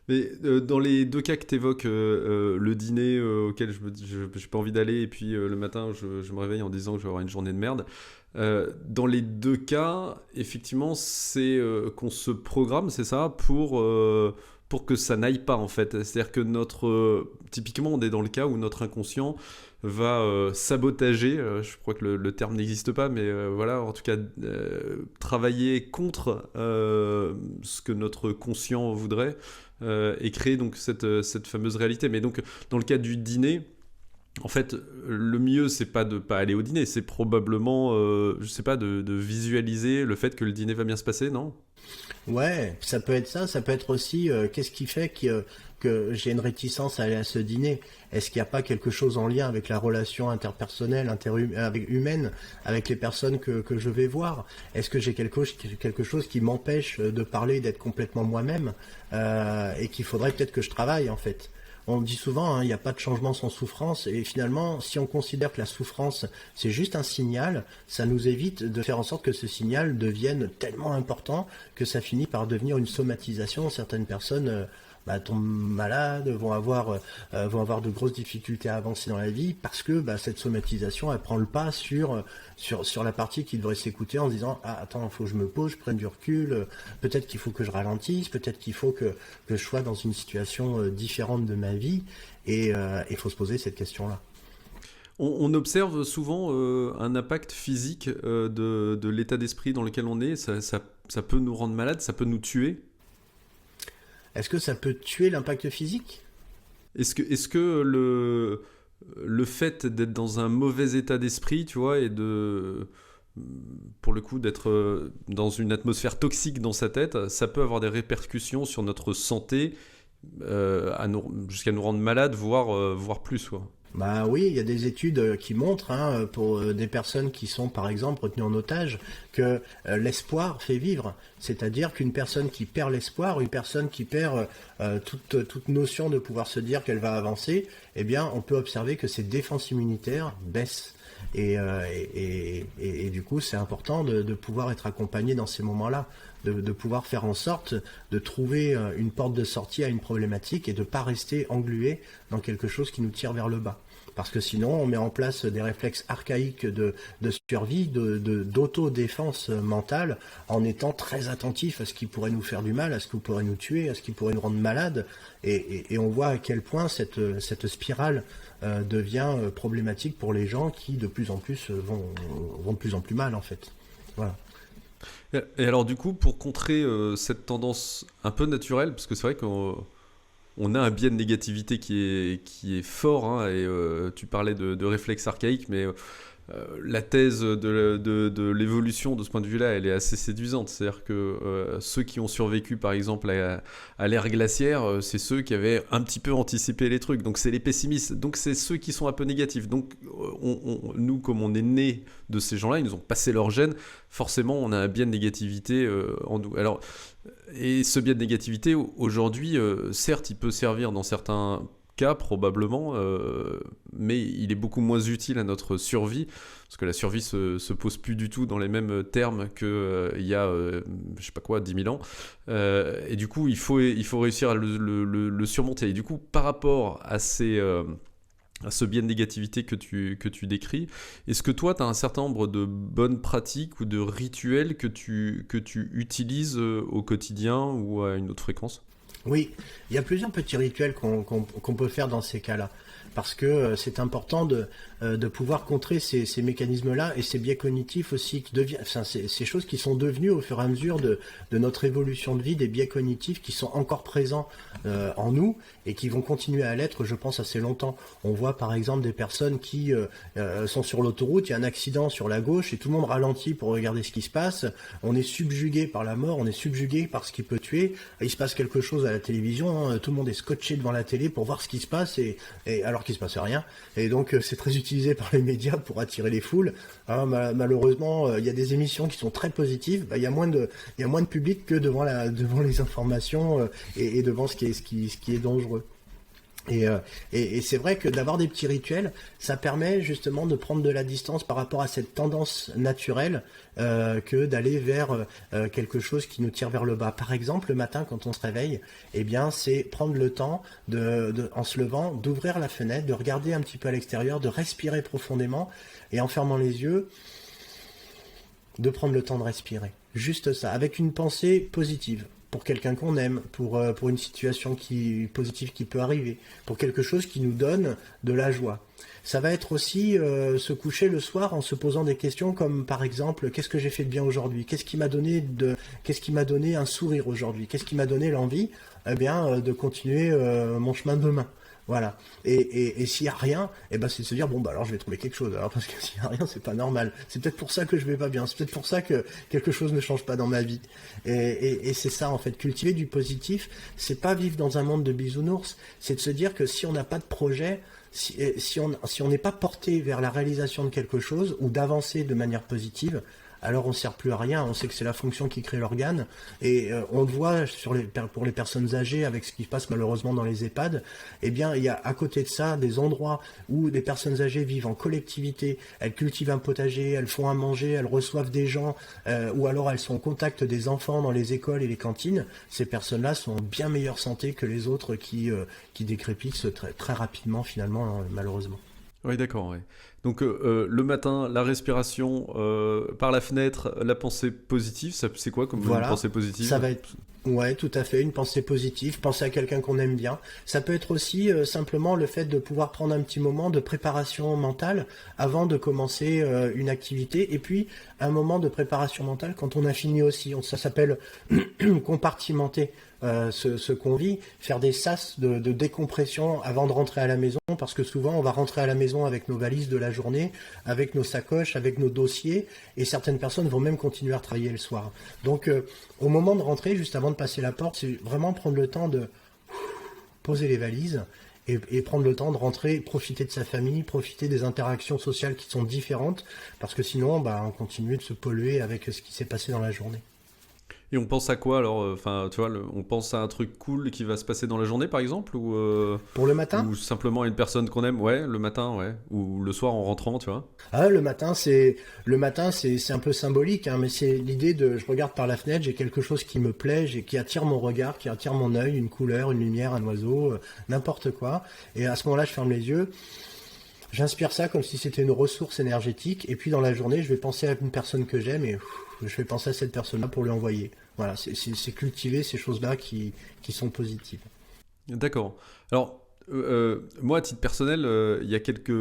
Mais dans les deux cas que tu évoques, le dîner auquel j'ai pas envie d'aller et puis le matin je me réveille en disant que je vais avoir une journée de merde, dans les deux cas, effectivement, c'est qu'on se programme, c'est ça, pour que ça n'aille pas en fait. C'est-à-dire que typiquement on est dans le cas où notre inconscient va sabotager, je crois que le terme n'existe pas, mais voilà, en tout cas travailler contre ce que notre conscient voudrait et créer donc cette fameuse réalité. Mais donc dans le cas du dîner, en fait, le mieux, c'est pas de pas aller au dîner, c'est probablement, je sais pas, de visualiser le fait que le dîner va bien se passer, non ? Ouais, ça peut être ça peut être aussi qu'est-ce qui fait que j'ai une réticence à aller à ce dîner. Est-ce qu'il n'y a pas quelque chose en lien avec la relation interpersonnelle, humaine, avec les personnes que je vais voir? Est-ce que j'ai quelque chose qui m'empêche de parler, d'être complètement moi-même et qu'il faudrait peut-être que je travaille en fait? On dit souvent, il n'y a pas de changement sans souffrance, et finalement, si on considère que la souffrance, c'est juste un signal, ça nous évite de faire en sorte que ce signal devienne tellement important que ça finit par devenir une somatisation. Certaines personnes tombent malades, vont avoir de grosses difficultés à avancer dans la vie parce que cette somatisation, elle prend le pas sur la partie qui devrait s'écouter en se disant attends, faut que je me pose, je prenne du recul, peut-être qu'il faut que je ralentisse, peut-être qu'il faut que je sois dans une situation différente de ma vie et il faut se poser cette question-là. On observe souvent un impact physique de l'état d'esprit dans lequel on est. Ça peut nous rendre malades, ça peut nous tuer. Est-ce que ça peut tuer l'impact physique ? Est-ce que le fait d'être dans un mauvais état d'esprit, tu vois, et pour le coup d'être dans une atmosphère toxique dans sa tête, ça peut avoir des répercussions sur notre santé jusqu'à nous rendre malades, voire plus, quoi. Oui, il y a des études qui montrent, pour des personnes qui sont par exemple retenues en otage, que l'espoir fait vivre. C'est-à-dire qu'une personne qui perd l'espoir, une personne qui perd toute notion de pouvoir se dire qu'elle va avancer, eh bien, on peut observer que ses défenses immunitaires baissent. Et du coup, c'est important de pouvoir être accompagné dans ces moments-là, de pouvoir faire en sorte de trouver une porte de sortie à une problématique et de pas rester englué dans quelque chose qui nous tire vers le bas. parce que sinon on met en place des réflexes archaïques de survie, d'autodéfense mentale, en étant très attentif à ce qui pourrait nous faire du mal, à ce qui pourrait nous tuer, à ce qui pourrait nous rendre malades, et on voit à quel point cette spirale devient problématique pour les gens qui de plus en plus vont de plus en plus mal en fait. Voilà. Et alors du coup, pour contrer cette tendance un peu naturelle, parce que c'est vrai qu'on a un biais de négativité qui est fort, hein, et tu parlais de réflexes archaïques, mais la thèse de l'évolution de ce point de vue-là, elle est assez séduisante. C'est-à-dire que ceux qui ont survécu, par exemple, à l'ère glaciaire, c'est ceux qui avaient un petit peu anticipé les trucs. Donc c'est les pessimistes. Donc c'est ceux qui sont un peu négatifs. Donc nous, comme on est nés de ces gens-là, ils nous ont passé leur gène. Forcément, on a un biais de négativité en nous. Alors, et ce biais de négativité, aujourd'hui, certes, il peut servir dans certains cas probablement, mais il est beaucoup moins utile à notre survie, parce que la survie se pose plus du tout dans les mêmes termes que il y a je sais pas quoi 10 000 ans, et du coup il faut réussir à le surmonter. Et du coup, par rapport à ce biais de négativité que tu décris, est-ce que toi tu as un certain nombre de bonnes pratiques ou de rituels que tu utilises au quotidien ou à une autre fréquence? Oui, il y a plusieurs petits rituels qu'on peut faire dans ces cas-là, parce que c'est important de pouvoir contrer ces mécanismes-là et ces biais cognitifs aussi, ces choses qui sont devenues au fur et à mesure de notre évolution de vie, des biais cognitifs qui sont encore présents en nous et qui vont continuer à l'être, je pense, assez longtemps. On voit par exemple des personnes qui sont sur l'autoroute, il y a un accident sur la gauche et tout le monde ralentit pour regarder ce qui se passe, on est subjugué par la mort, on est subjugué par ce qui peut tuer, il se passe quelque chose à la télévision, hein, tout le monde est scotché devant la télé pour voir ce qui se passe, et alors qu'il se passe rien, et donc c'est très utilisé par les médias pour attirer les foules. Hein, malheureusement, il y a des émissions qui sont très positives, il y a moins de public que devant les informations et devant ce qui est dangereux. Et c'est vrai que d'avoir des petits rituels, ça permet justement de prendre de la distance par rapport à cette tendance naturelle que d'aller vers quelque chose qui nous tire vers le bas. Par exemple, le matin quand on se réveille, eh bien c'est prendre le temps en se levant, d'ouvrir la fenêtre, de regarder un petit peu à l'extérieur, de respirer profondément et en fermant les yeux, de prendre le temps de respirer. Juste ça, avec une pensée positive. Pour quelqu'un qu'on aime, pour une situation positive qui peut arriver, pour quelque chose qui nous donne de la joie. Ça va être aussi se coucher le soir en se posant des questions comme par exemple, qu'est-ce que j'ai fait de bien aujourd'hui? Qu'est-ce qui m'a donné un sourire aujourd'hui? Qu'est-ce qui m'a donné l'envie de continuer mon chemin demain? Voilà. Et s'il y a rien, c'est de se dire alors je vais trouver quelque chose. Alors parce que s'il y a rien, c'est pas normal. C'est peut-être pour ça que je vais pas bien. C'est peut-être pour ça que quelque chose ne change pas dans ma vie. Et c'est ça en fait. Cultiver du positif, c'est pas vivre dans un monde de bisounours. C'est de se dire que si on n'a pas de projet, si on n'est pas porté vers la réalisation de quelque chose ou d'avancer de manière positive, alors on ne sert plus à rien. On sait que c'est la fonction qui crée l'organe, et on le voit pour les personnes âgées avec ce qui se passe malheureusement dans les EHPAD. Eh bien, il y a à côté de ça des endroits où des personnes âgées vivent en collectivité. Elles cultivent un potager, elles font à manger, elles reçoivent des gens, ou alors elles sont au contact des enfants dans les écoles et les cantines. Ces personnes-là sont en bien meilleure santé que les autres qui décrépissent très rapidement finalement, malheureusement. Oui, d'accord. Ouais. Donc le matin, la respiration par la fenêtre, la pensée positive, c'est quoi comme une pensée positive? Ça va être, ouais, tout à fait, une pensée positive, penser à quelqu'un qu'on aime bien. Ça peut être aussi simplement le fait de pouvoir prendre un petit moment de préparation mentale avant de commencer une activité, et puis un moment de préparation mentale quand on a fini aussi. Ça s'appelle compartimenter ce qu'on vit, faire des sas de décompression avant de rentrer à la maison, parce que souvent on va rentrer à la maison avec nos valises de la journée, avec nos sacoches, avec nos dossiers, et certaines personnes vont même continuer à travailler le soir. Donc au moment de rentrer, juste avant de passer la porte, c'est vraiment prendre le temps de poser les valises et prendre le temps de rentrer, profiter de sa famille, profiter des interactions sociales qui sont différentes, parce que sinon on continue de se polluer avec ce qui s'est passé dans la journée. Et on pense à quoi alors? Enfin, tu vois, on pense à un truc cool qui va se passer dans la journée, par exemple, ou pour le matin, ou simplement à une personne qu'on aime, ouais, le matin, ouais, ou le soir en rentrant, tu vois. Ah, le matin, c'est un peu symbolique, hein, mais c'est l'idée de, je regarde par la fenêtre, j'ai quelque chose qui me plaît, qui attire mon regard, qui attire mon œil, une couleur, une lumière, un oiseau, n'importe quoi. Et à ce moment-là, je ferme les yeux. J'inspire ça comme si c'était une ressource énergétique, et puis dans la journée, je vais penser à une personne que j'aime, et je vais penser à cette personne-là pour lui envoyer. Voilà, c'est cultiver ces choses-là qui sont positives. D'accord. Alors, moi, à titre personnel, il y a quelques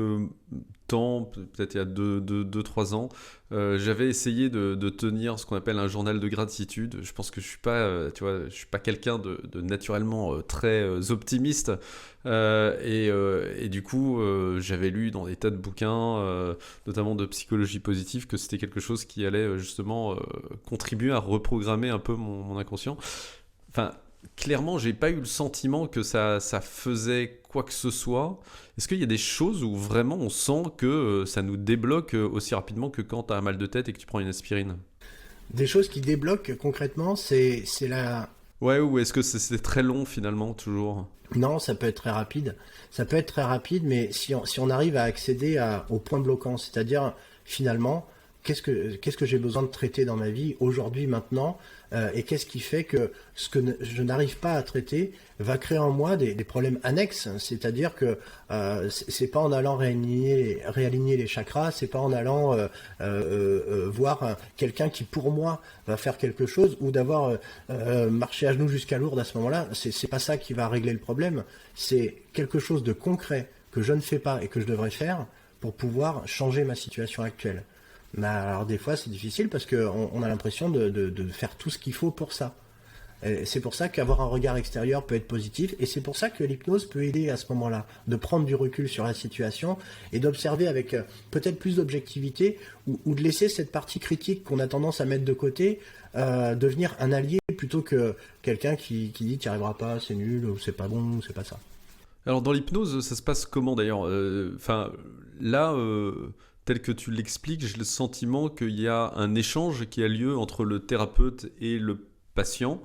temps, peut-être il y a 3 ans, j'avais essayé de tenir ce qu'on appelle un journal de gratitude. Je pense que je suis pas, tu vois, je suis pas quelqu'un de naturellement très optimiste. Et du coup, j'avais lu dans des tas de bouquins, notamment de psychologie positive, que c'était quelque chose qui allait justement contribuer à reprogrammer un peu mon inconscient. Enfin, clairement, j'ai pas eu le sentiment que ça faisait quoi que ce soit. Est-ce qu'il y a des choses où vraiment on sent que ça nous débloque aussi rapidement que quand t'as un mal de tête et que tu prends une aspirine? Des choses qui débloquent concrètement, c'est la... Ouais, ou est-ce que c'est très long finalement, toujours? Non, ça peut être très rapide. Ça peut être très rapide, mais si on arrive à accéder au point bloquant, c'est-à-dire finalement, qu'est-ce que j'ai besoin de traiter dans ma vie aujourd'hui, maintenant, et qu'est-ce qui fait que ce que je n'arrive pas à traiter va créer en moi des problèmes annexes. C'est-à-dire que c'est pas en allant réaligner les chakras, c'est pas en allant voir quelqu'un qui pour moi va faire quelque chose, ou d'avoir marché à genoux jusqu'à Lourdes à ce moment-là. C'est pas ça qui va régler le problème. C'est quelque chose de concret que je ne fais pas et que je devrais faire pour pouvoir changer ma situation actuelle. Mais alors des fois c'est difficile parce qu'on a l'impression de faire tout ce qu'il faut pour ça. Et c'est pour ça qu'avoir un regard extérieur peut être positif, et c'est pour ça que l'hypnose peut aider à ce moment-là, de prendre du recul sur la situation et d'observer avec peut-être plus d'objectivité, ou de laisser cette partie critique qu'on a tendance à mettre de côté devenir un allié plutôt que quelqu'un qui dit t'y arriveras pas, c'est nul, ou c'est pas bon, ou c'est pas ça. Alors dans l'hypnose, ça se passe comment d'ailleurs? Enfin, là, tel que tu l'expliques, j'ai le sentiment qu'il y a un échange qui a lieu entre le thérapeute et le patient.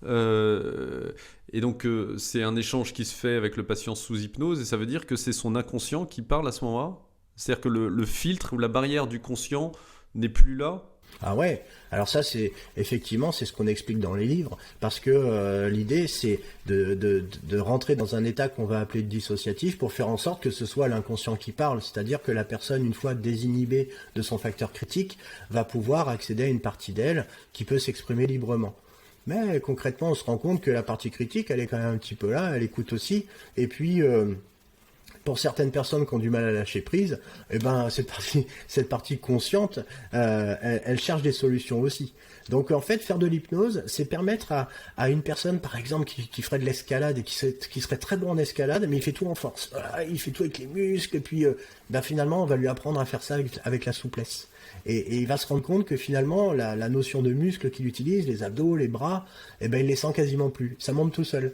Et donc c'est un échange qui se fait avec le patient sous hypnose, et ça veut dire que c'est son inconscient qui parle à ce moment-là? C'est-à-dire que le filtre ou la barrière du conscient n'est plus là? Ah ouais, alors ça c'est effectivement c'est ce qu'on explique dans les livres, parce que l'idée c'est de rentrer dans un état qu'on va appeler dissociatif pour faire en sorte que ce soit l'inconscient qui parle, c'est-à-dire que la personne, une fois désinhibée de son facteur critique, va pouvoir accéder à une partie d'elle qui peut s'exprimer librement. Mais concrètement, on se rend compte que la partie critique, elle est quand même un petit peu là, elle écoute aussi, et puis pour certaines personnes qui ont du mal à lâcher prise, eh ben cette partie consciente, elle cherche des solutions aussi. Donc en fait, faire de l'hypnose, c'est permettre à une personne, par exemple, qui ferait de l'escalade et qui serait très bon en escalade, mais il fait tout en force. Voilà, il fait tout avec les muscles, et puis finalement, on va lui apprendre à faire ça avec la souplesse. Et il va se rendre compte que finalement, la notion de muscle qu'il utilise, les abdos, les bras, eh ben il les sent quasiment plus. Ça monte tout seul.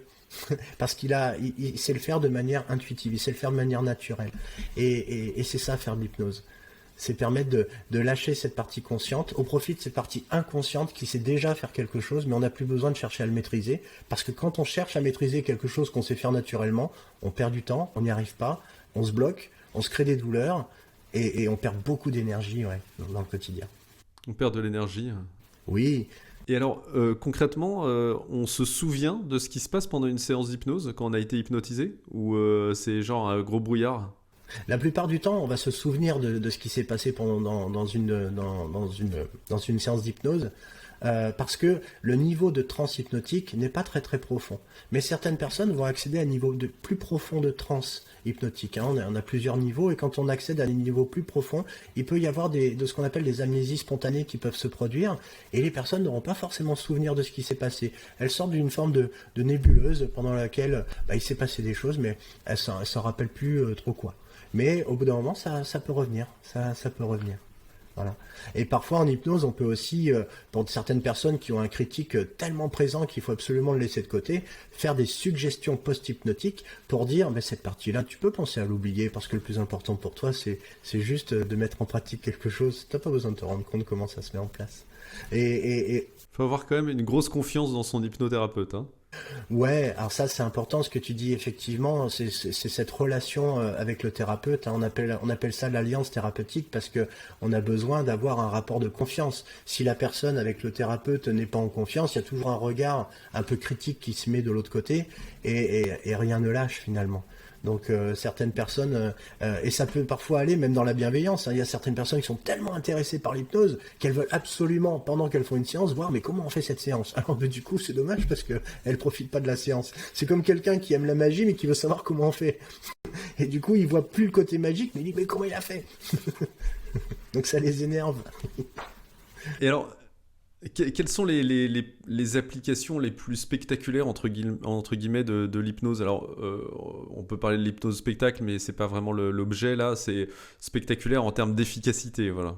Parce qu'il sait le faire de manière intuitive, il sait le faire de manière naturelle. Et c'est ça, faire de l'hypnose. C'est permettre de lâcher cette partie consciente au profit de cette partie inconsciente qui sait déjà faire quelque chose, mais on n'a plus besoin de chercher à le maîtriser. Parce que quand on cherche à maîtriser quelque chose qu'on sait faire naturellement, on perd du temps, on n'y arrive pas, on se bloque, on se crée des douleurs, et on perd beaucoup d'énergie, ouais, dans le quotidien. On perd de l'énergie. Oui. Et alors, concrètement, on se souvient de ce qui se passe pendant une séance d'hypnose quand on a été hypnotisé? Ou c'est genre un gros brouillard? La plupart du temps, on va se souvenir de ce qui s'est passé dans une séance d'hypnose, parce que le niveau de transe hypnotique n'est pas très très profond. Mais certaines personnes vont accéder à un niveau plus profond de transe hypnotique. Hein. On a plusieurs niveaux, et quand on accède à des niveaux plus profonds, il peut y avoir de ce qu'on appelle des amnésies spontanées qui peuvent se produire, et les personnes n'auront pas forcément souvenir de ce qui s'est passé. Elles sortent d'une forme de nébuleuse pendant laquelle il s'est passé des choses, mais elles s'en rappellent plus trop quoi. Mais au bout d'un moment, ça peut revenir. Ça peut revenir. Voilà. Et parfois en hypnose, on peut aussi, pour certaines personnes qui ont un critique tellement présent qu'il faut absolument le laisser de côté, faire des suggestions post-hypnotiques pour dire, mais cette partie-là, tu peux penser à l'oublier, parce que le plus important pour toi, c'est juste de mettre en pratique quelque chose. Tu n'as pas besoin de te rendre compte comment ça se met en place. Faut avoir quand même une grosse confiance dans son hypnothérapeute, hein. Ouais, alors ça c'est important ce que tu dis, effectivement, c'est cette relation avec le thérapeute, hein, on appelle ça l'alliance thérapeutique, parce que on a besoin d'avoir un rapport de confiance. Si la personne avec le thérapeute n'est pas en confiance, il y a toujours un regard un peu critique qui se met de l'autre côté, et rien ne lâche finalement. Donc certaines personnes, et ça peut parfois aller même dans la bienveillance, hein. Il y a certaines personnes qui sont tellement intéressées par l'hypnose qu'elles veulent absolument, pendant qu'elles font une séance, voir mais comment on fait cette séance. Alors du coup c'est dommage parce que elles profitent pas de la séance. C'est comme quelqu'un qui aime la magie mais qui veut savoir comment on fait. Et du coup il voit plus le côté magique mais il dit mais comment il a fait. Donc ça les énerve. Et alors, quelles sont les applications les plus spectaculaires entre guillemets de l'hypnose? Alors, on peut parler de l'hypnose spectacle, mais c'est pas vraiment l'objet là. C'est spectaculaire en termes d'efficacité, voilà.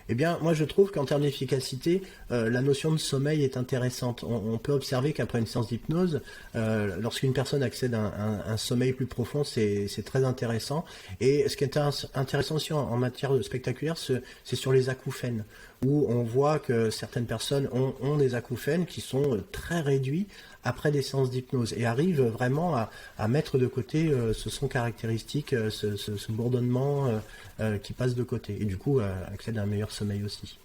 Eh bien, moi je trouve qu'en termes d'efficacité, la notion de sommeil est intéressante. On peut observer qu'après une séance d'hypnose, lorsqu'une personne accède à un sommeil plus profond, c'est très intéressant. Et ce qui est intéressant aussi en matière de spectaculaire, c'est sur les acouphènes, où on voit que certaines personnes ont des acouphènes qui sont très réduits après des séances d'hypnose et arrivent vraiment à mettre de côté ce son caractéristique, ce bourdonnement qui passe de côté. Et du coup, accèdent à un meilleur sommeil aussi.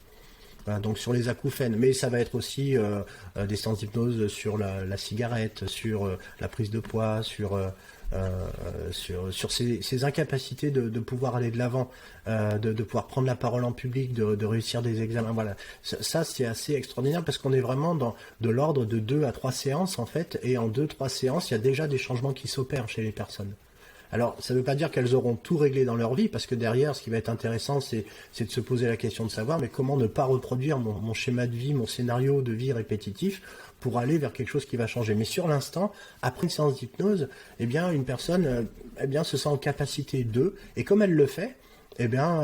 Voilà, donc sur les acouphènes, mais ça va être aussi des séances d'hypnose sur la cigarette, sur la prise de poids, sur ces incapacités de pouvoir aller de l'avant, de pouvoir prendre la parole en public, de réussir des examens. Voilà, ça c'est assez extraordinaire parce qu'on est vraiment dans de l'ordre de 2 à 3 séances en fait, et en 2-3 séances, il y a déjà des changements qui s'opèrent chez les personnes. Alors, ça ne veut pas dire qu'elles auront tout réglé dans leur vie, parce que derrière, ce qui va être intéressant, c'est de se poser la question de savoir, mais comment ne pas reproduire mon schéma de vie, mon scénario de vie répétitif, pour aller vers quelque chose qui va changer. Mais sur l'instant, après une séance d'hypnose, eh bien, une personne, se sent en capacité et comme elle le fait, eh bien,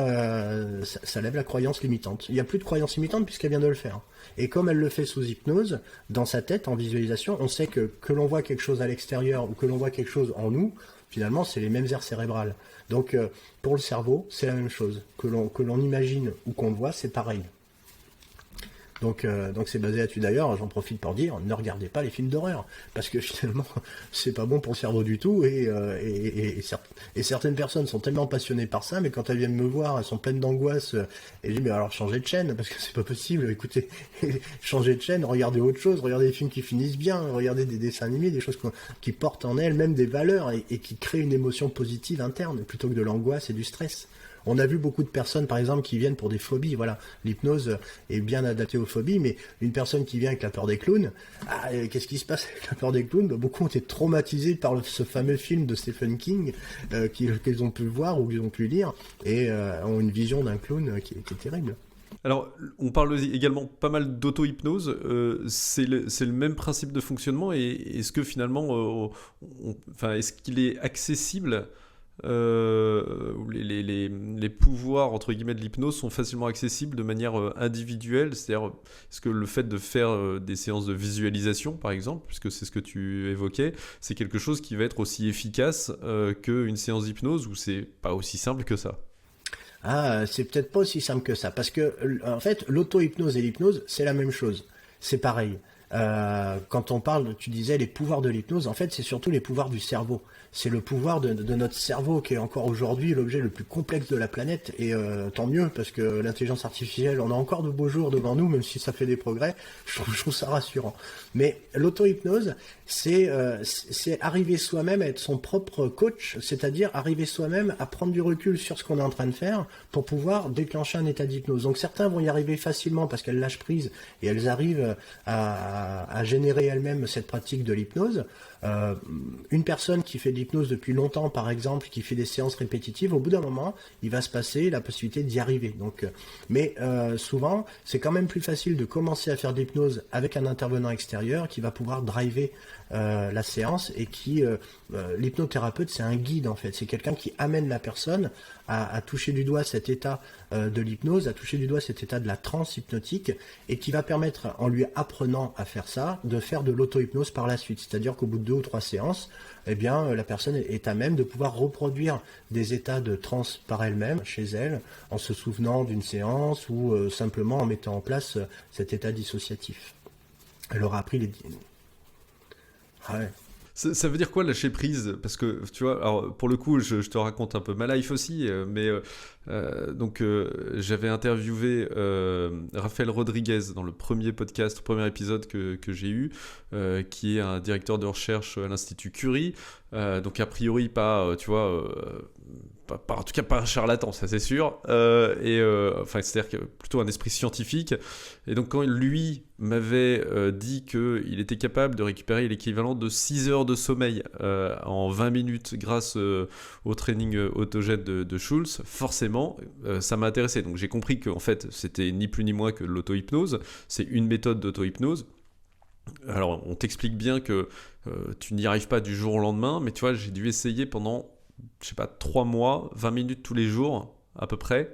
ça lève la croyance limitante. Il n'y a plus de croyance limitante puisqu'elle vient de le faire. Et comme elle le fait sous hypnose, dans sa tête, en visualisation, on sait que l'on voit quelque chose à l'extérieur ou que l'on voit quelque chose en nous, finalement, c'est les mêmes aires cérébrales. Donc, pour le cerveau, c'est la même chose. Que l'on imagine ou qu'on le voit, c'est pareil. Donc c'est basé là-dessus. D'ailleurs, j'en profite pour dire, ne regardez pas les films d'horreur, parce que finalement, c'est pas bon pour le cerveau du tout, et certaines personnes sont tellement passionnées par ça, mais quand elles viennent me voir, elles sont pleines d'angoisse, et je dis, mais alors changez de chaîne, parce que c'est pas possible, écoutez, changez de chaîne, regardez autre chose, regardez des films qui finissent bien, regardez des dessins animés, des choses qui portent en elles même des valeurs, et qui créent une émotion positive interne, plutôt que de l'angoisse et du stress. On a vu beaucoup de personnes, par exemple, qui viennent pour des phobies. Voilà, l'hypnose est bien adaptée aux phobies, mais une personne qui vient avec la peur des clowns, qu'est-ce qui se passe avec la peur des clowns? Beaucoup ont été traumatisés par ce fameux film de Stephen King qu'ils ont pu voir ou qu'ils ont pu lire, et ont une vision d'un clown qui est terrible. Alors, on parle également pas mal d'auto-hypnose. C'est le même principe de fonctionnement, et est-ce que finalement, est-ce qu'il est accessible? Les pouvoirs entre guillemets de l'hypnose sont facilement accessibles de manière individuelle, c'est-à-dire est-ce que le fait de faire des séances de visualisation par exemple, puisque c'est ce que tu évoquais, c'est quelque chose qui va être aussi efficace qu'une séance d'hypnose, ou c'est pas aussi simple que ça? C'est peut-être pas aussi simple que ça, parce que en fait l'auto-hypnose et l'hypnose c'est la même chose, c'est pareil. Quand on parle, tu disais, les pouvoirs de l'hypnose, en fait, c'est surtout les pouvoirs du cerveau. C'est le pouvoir de notre cerveau qui est encore aujourd'hui l'objet le plus complexe de la planète, et tant mieux, parce que l'intelligence artificielle, on a encore de beaux jours devant nous, même si ça fait des progrès, je trouve ça rassurant. Mais l'auto-hypnose, c'est arriver soi-même à être son propre coach, c'est-à-dire arriver soi-même à prendre du recul sur ce qu'on est en train de faire pour pouvoir déclencher un état d'hypnose. Donc certains vont y arriver facilement parce qu'elles lâchent prise et elles arrivent à générer elles-mêmes cette pratique de l'hypnose. Une personne qui fait de l'hypnose depuis longtemps, par exemple, qui fait des séances répétitives, au bout d'un moment, il va se passer la possibilité d'y arriver. Donc, mais souvent, c'est quand même plus facile de commencer à faire de l'hypnose avec un intervenant extérieur qui va pouvoir driver la séance, et qui l'hypnothérapeute, c'est un guide en fait, c'est quelqu'un qui amène la personne à toucher du doigt cet état de l'hypnose, à toucher du doigt cet état de la transe hypnotique, et qui va permettre, en lui apprenant à faire ça, de faire de l'auto-hypnose par la suite. C'est-à-dire qu'au bout de 2 ou 3 séances, eh bien, la personne est à même de pouvoir reproduire des états de transe par elle-même, chez elle, en se souvenant d'une séance, ou simplement en mettant en place cet état dissociatif. Elle aura appris les... Ah ouais. Ça veut dire quoi lâcher prise? Parce que tu vois, alors pour le coup, je te raconte un peu ma life aussi, j'avais interviewé Raphaël Rodriguez dans le premier épisode que j'ai eu, qui est un directeur de recherche à l'Institut Curie. Donc a priori pas, en tout cas pas un charlatan, ça c'est sûr. C'est-à-dire que plutôt un esprit scientifique. Et donc quand lui m'avait dit qu'il était capable de récupérer l'équivalent de 6 heures de sommeil en 20 minutes grâce au training autogène de Schulz, forcément ça m'a intéressé. Donc j'ai compris qu'en fait c'était ni plus ni moins que l'auto-hypnose, c'est une méthode d'auto-hypnose. Alors on t'explique bien que tu n'y arrives pas du jour au lendemain, mais tu vois, j'ai dû essayer pendant, 3 mois, 20 minutes tous les jours à peu près.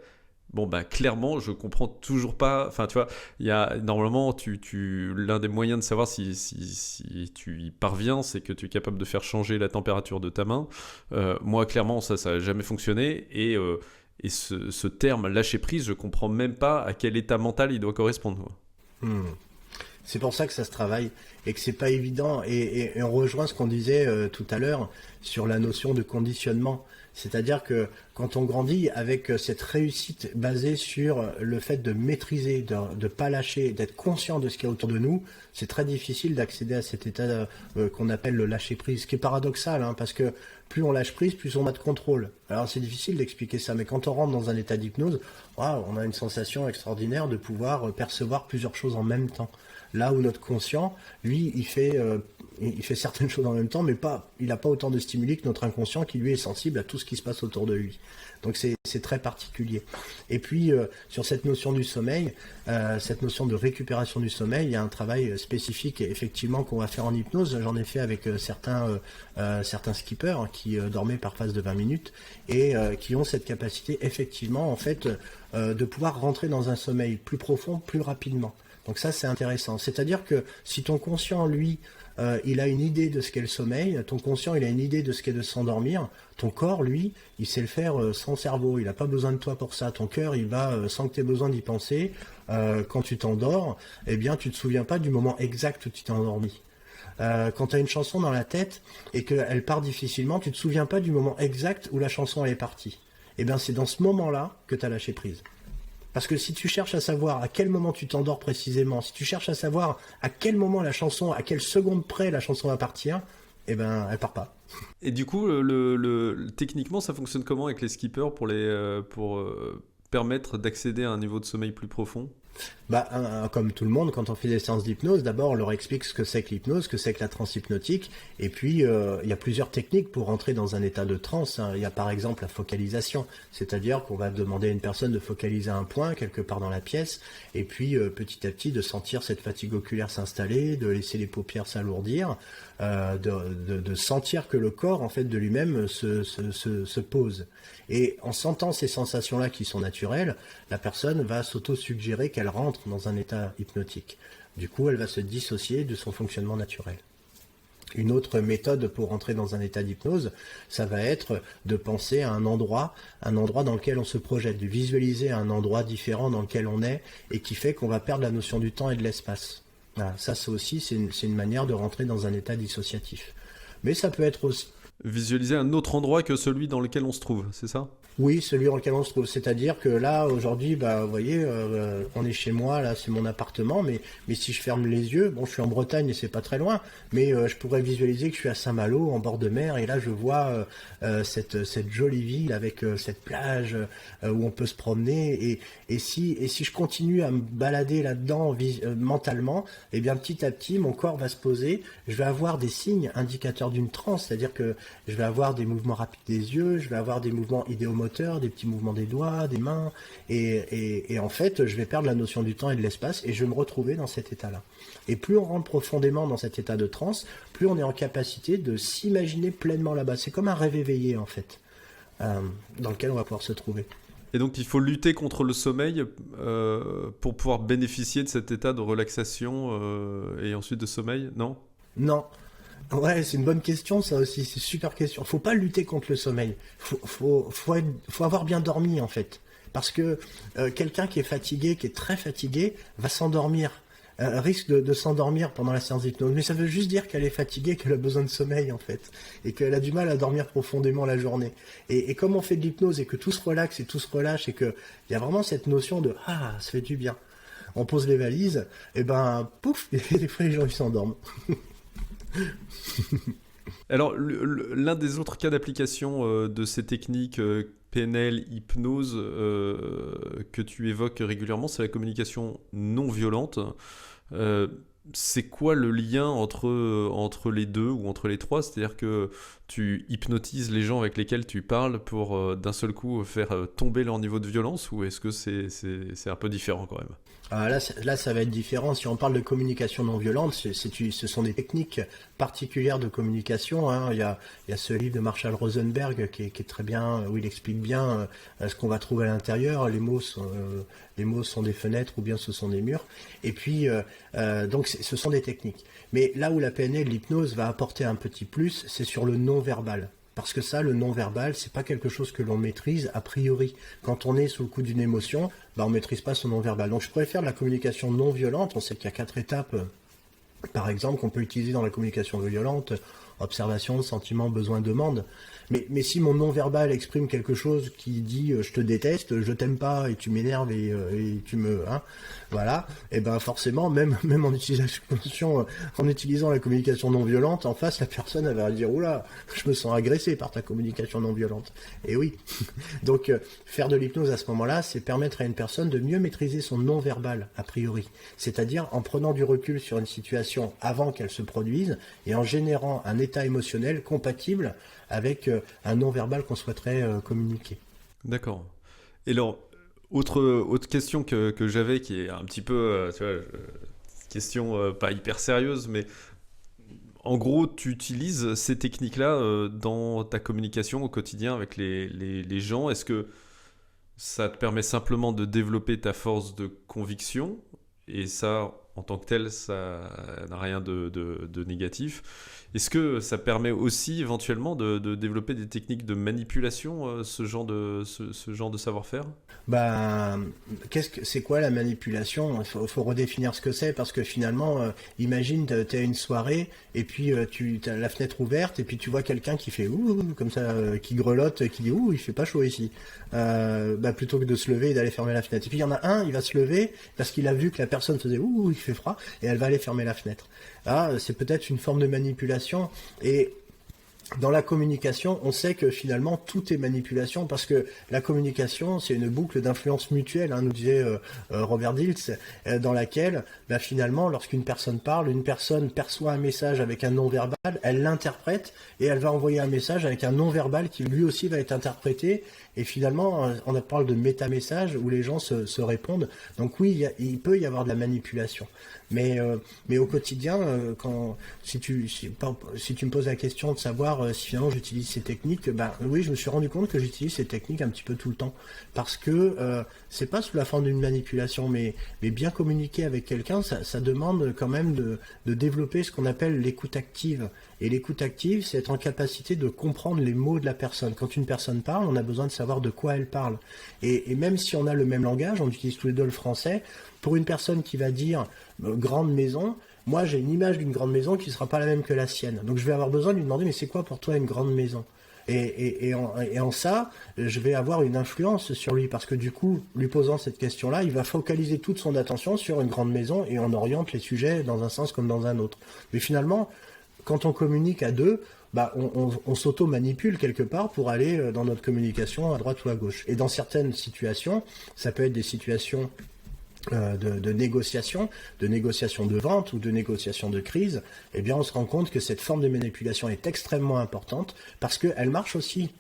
Bon bah clairement je comprends toujours pas, enfin tu vois, il y a normalement l'un des moyens de savoir si tu y parviens, c'est que tu es capable de faire changer la température de ta main. Moi clairement ça a jamais fonctionné, et ce terme lâcher prise, je comprends même pas à quel état mental il doit correspondre. C'est pour ça que ça se travaille et que c'est pas évident, et on rejoint ce qu'on disait tout à l'heure sur la notion de conditionnement. C'est-à-dire que quand on grandit avec cette réussite basée sur le fait de maîtriser, de pas lâcher, d'être conscient de ce qu'il y a autour de nous, c'est très difficile d'accéder à cet état qu'on appelle le lâcher prise, ce qui est paradoxal, parce que plus on lâche prise, plus on a de contrôle. Alors c'est difficile d'expliquer ça, mais quand on rentre dans un état d'hypnose, on a une sensation extraordinaire de pouvoir percevoir plusieurs choses en même temps. Là où notre conscient, lui, il fait certaines choses en même temps, mais il n'a pas autant de stimuli que notre inconscient, qui lui est sensible à tout ce qui se passe autour de lui. Donc c'est très particulier. Et puis sur cette notion du sommeil, cette notion de récupération du sommeil, il y a un travail spécifique effectivement qu'on va faire en hypnose. J'en ai fait avec certains skippers qui dormaient par phase de 20 minutes et qui ont cette capacité effectivement en fait de pouvoir rentrer dans un sommeil plus profond, plus rapidement. Donc ça c'est intéressant. C'est-à-dire que si ton conscient, lui, il a une idée de ce qu'est le sommeil, ton conscient il a une idée de ce qu'est de s'endormir, ton corps, lui, il sait le faire sans cerveau, il n'a pas besoin de toi pour ça. Ton cœur, il va sans que tu aies besoin d'y penser. Quand tu t'endors, eh bien tu te souviens pas du moment exact où tu t'es endormi. Quand tu as une chanson dans la tête et qu'elle part difficilement, tu te souviens pas du moment exact où la chanson elle est partie. Eh bien c'est dans ce moment-là que tu as lâché prise. Parce que si tu cherches à savoir à quel moment tu t'endors précisément, si tu cherches à savoir à quel moment la chanson, à quelle seconde près la chanson va partir, eh ben elle part pas. Et du coup, techniquement, ça fonctionne comment avec les skippers pour permettre d'accéder à un niveau de sommeil plus profond? Comme tout le monde, quand on fait des séances d'hypnose, d'abord on leur explique ce que c'est que l'hypnose, ce que c'est que la transe hypnotique, et puis il y a plusieurs techniques pour rentrer dans un état de transe. Il y a par exemple la focalisation, c'est-à-dire qu'on va demander à une personne de focaliser un point quelque part dans la pièce, et puis petit à petit de sentir cette fatigue oculaire s'installer, de laisser les paupières s'alourdir, de sentir que le corps en fait de lui-même se pose. Et en sentant ces sensations-là qui sont naturelles, la personne va s'auto-suggérer qu'elle rentre dans un état hypnotique. Du coup, elle va se dissocier de son fonctionnement naturel. Une autre méthode pour rentrer dans un état d'hypnose, ça va être de penser à un endroit dans lequel on se projette, de visualiser un endroit différent dans lequel on est et qui fait qu'on va perdre la notion du temps et de l'espace. Voilà, ça aussi, c'est une manière de rentrer dans un état dissociatif. Mais ça peut être aussi visualiser un autre endroit que celui dans lequel on se trouve, c'est ça? Oui, celui dans lequel on se trouve. C'est-à-dire que là, aujourd'hui, vous voyez, on est chez moi, là, c'est mon appartement, mais si je ferme les yeux, bon, je suis en Bretagne et c'est pas très loin, mais je pourrais visualiser que je suis à Saint-Malo, en bord de mer, et là, je vois cette jolie ville avec cette plage où on peut se promener, et si je continue à me balader là-dedans mentalement, eh bien, petit à petit, mon corps va se poser, je vais avoir des signes indicateurs d'une transe, c'est-à-dire que je vais avoir des mouvements rapides des yeux, je vais avoir des mouvements idéomoteurs, des petits mouvements des doigts, des mains, et en fait, je vais perdre la notion du temps et de l'espace, et je vais me retrouver dans cet état-là. Et plus on rentre profondément dans cet état de transe, plus on est en capacité de s'imaginer pleinement là-bas. C'est comme un rêve éveillé, en fait, dans lequel on va pouvoir se trouver. Et donc, il faut lutter contre le sommeil pour pouvoir bénéficier de cet état de relaxation et ensuite de sommeil, non? Non. Ouais, c'est une bonne question, ça aussi, c'est une super question. Faut pas lutter contre le sommeil. Faut avoir bien dormi, en fait. Parce que quelqu'un qui est fatigué, qui est très fatigué, va s'endormir. risque de s'endormir pendant la séance d'hypnose, mais ça veut juste dire qu'elle est fatiguée, qu'elle a besoin de sommeil en fait, et qu'elle a du mal à dormir profondément la journée. Et comme on fait de l'hypnose et que tout se relaxe et tout se relâche et que il y a vraiment cette notion de ça fait du bien. On pose les valises, et ben pouf, et des fois les gens ils s'endorment. Alors, l'un des autres cas d'application de ces techniques PNL, hypnose que tu évoques régulièrement, c'est la communication non violente. C'est quoi le lien entre les deux ou entre les trois? C'est-à-dire que tu hypnotises les gens avec lesquels tu parles pour d'un seul coup faire tomber leur niveau de violence, ou est-ce que c'est un peu différent quand même? Là, ça va être différent. Si on parle de communication non violente, ce sont des techniques particulières de communication. Hein. Il y a ce livre de Marshall Rosenberg qui est très bien, où il explique bien ce qu'on va trouver à l'intérieur. Les mots sont des fenêtres ou bien ce sont des murs. Et puis, donc, ce sont des techniques. Mais là où la PNL, l'hypnose, va apporter un petit plus, c'est sur le non-verbal. Parce que ça, le non-verbal, c'est pas quelque chose que l'on maîtrise a priori. Quand on est sous le coup d'une émotion, on maîtrise pas son non-verbal. Donc je préfère la communication non violente. On sait qu'il y a 4 étapes, par exemple, qu'on peut utiliser dans la communication non violente: observation, sentiment, besoin, demande. Mais si mon non-verbal exprime quelque chose qui dit je te déteste, je t'aime pas et tu m'énerves et tu me voilà, et ben forcément même en utilisant la communication non violente, en face la personne elle va dire oula, je me sens agressé par ta communication non violente. Et oui. Donc faire de l'hypnose à ce moment-là, c'est permettre à une personne de mieux maîtriser son non-verbal a priori. C'est-à-dire en prenant du recul sur une situation avant qu'elle se produise et en générant un état émotionnel compatible avec un non-verbal qu'on souhaiterait communiquer. D'accord. Et alors, autre question que j'avais, qui est un petit peu, question pas hyper sérieuse, mais en gros, tu utilises ces techniques-là dans ta communication au quotidien avec les gens. Est-ce que ça te permet simplement de développer ta force de conviction? Et ça, en tant que tel, ça n'a rien de négatif. Est-ce que ça permet aussi éventuellement de développer des techniques de manipulation, ce genre de savoir-faire? C'est quoi la manipulation? Il faut redéfinir ce que c'est, parce que finalement, imagine, t'es à une soirée et puis tu as la fenêtre ouverte et puis tu vois quelqu'un qui fait ouh comme ça, qui grelotte, qui dit ouh il fait pas chaud ici. Plutôt que de se lever et d'aller fermer la fenêtre. Et puis il y en a un, il va se lever parce qu'il a vu que la personne faisait ouh il fait froid et elle va aller fermer la fenêtre. C'est peut-être une forme de manipulation. Et dans la communication, on sait que finalement tout est manipulation, parce que la communication, c'est une boucle d'influence mutuelle, nous disait Robert Dilts, dans laquelle finalement, lorsqu'une personne parle, une personne perçoit un message avec un non-verbal, elle l'interprète et elle va envoyer un message avec un non-verbal qui lui aussi va être interprété, et finalement on parle de méta-message où les gens se répondent. Donc oui, il peut y avoir de la manipulation, mais au quotidien, si tu me poses la question de savoir si finalement j'utilise ces techniques, oui, je me suis rendu compte que j'utilise ces techniques un petit peu tout le temps, parce que c'est pas sous la forme d'une manipulation, mais bien communiquer avec quelqu'un, ça demande quand même de développer ce qu'on appelle l'écoute active. Et l'écoute active, c'est être en capacité de comprendre les mots de la personne. Quand une personne parle, on a besoin de savoir de quoi elle parle. Et même si on a le même langage, on utilise tous les deux le français, pour une personne qui va dire grande maison, moi j'ai une image d'une grande maison qui ne sera pas la même que la sienne. Donc je vais avoir besoin de lui demander mais c'est quoi pour toi une grande maison ? Et en ça, je vais avoir une influence sur lui, parce que du coup, lui posant cette question-là, il va focaliser toute son attention sur une grande maison et on oriente les sujets dans un sens comme dans un autre. Mais finalement, quand on communique à deux, on s'auto-manipule quelque part pour aller dans notre communication à droite ou à gauche. Et dans certaines situations, ça peut être des situations de négociation de vente ou de négociation de crise, eh bien on se rend compte que cette forme de manipulation est extrêmement importante, parce qu'elle marche aussi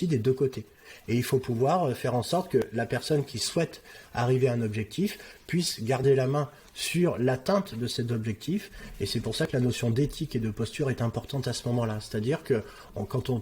des deux côtés. Et il faut pouvoir faire en sorte que la personne qui souhaite arriver à un objectif puisse garder la main sur l'atteinte de cet objectif. Et c'est pour ça que la notion d'éthique et de posture est importante à ce moment-là. C'est-à-dire que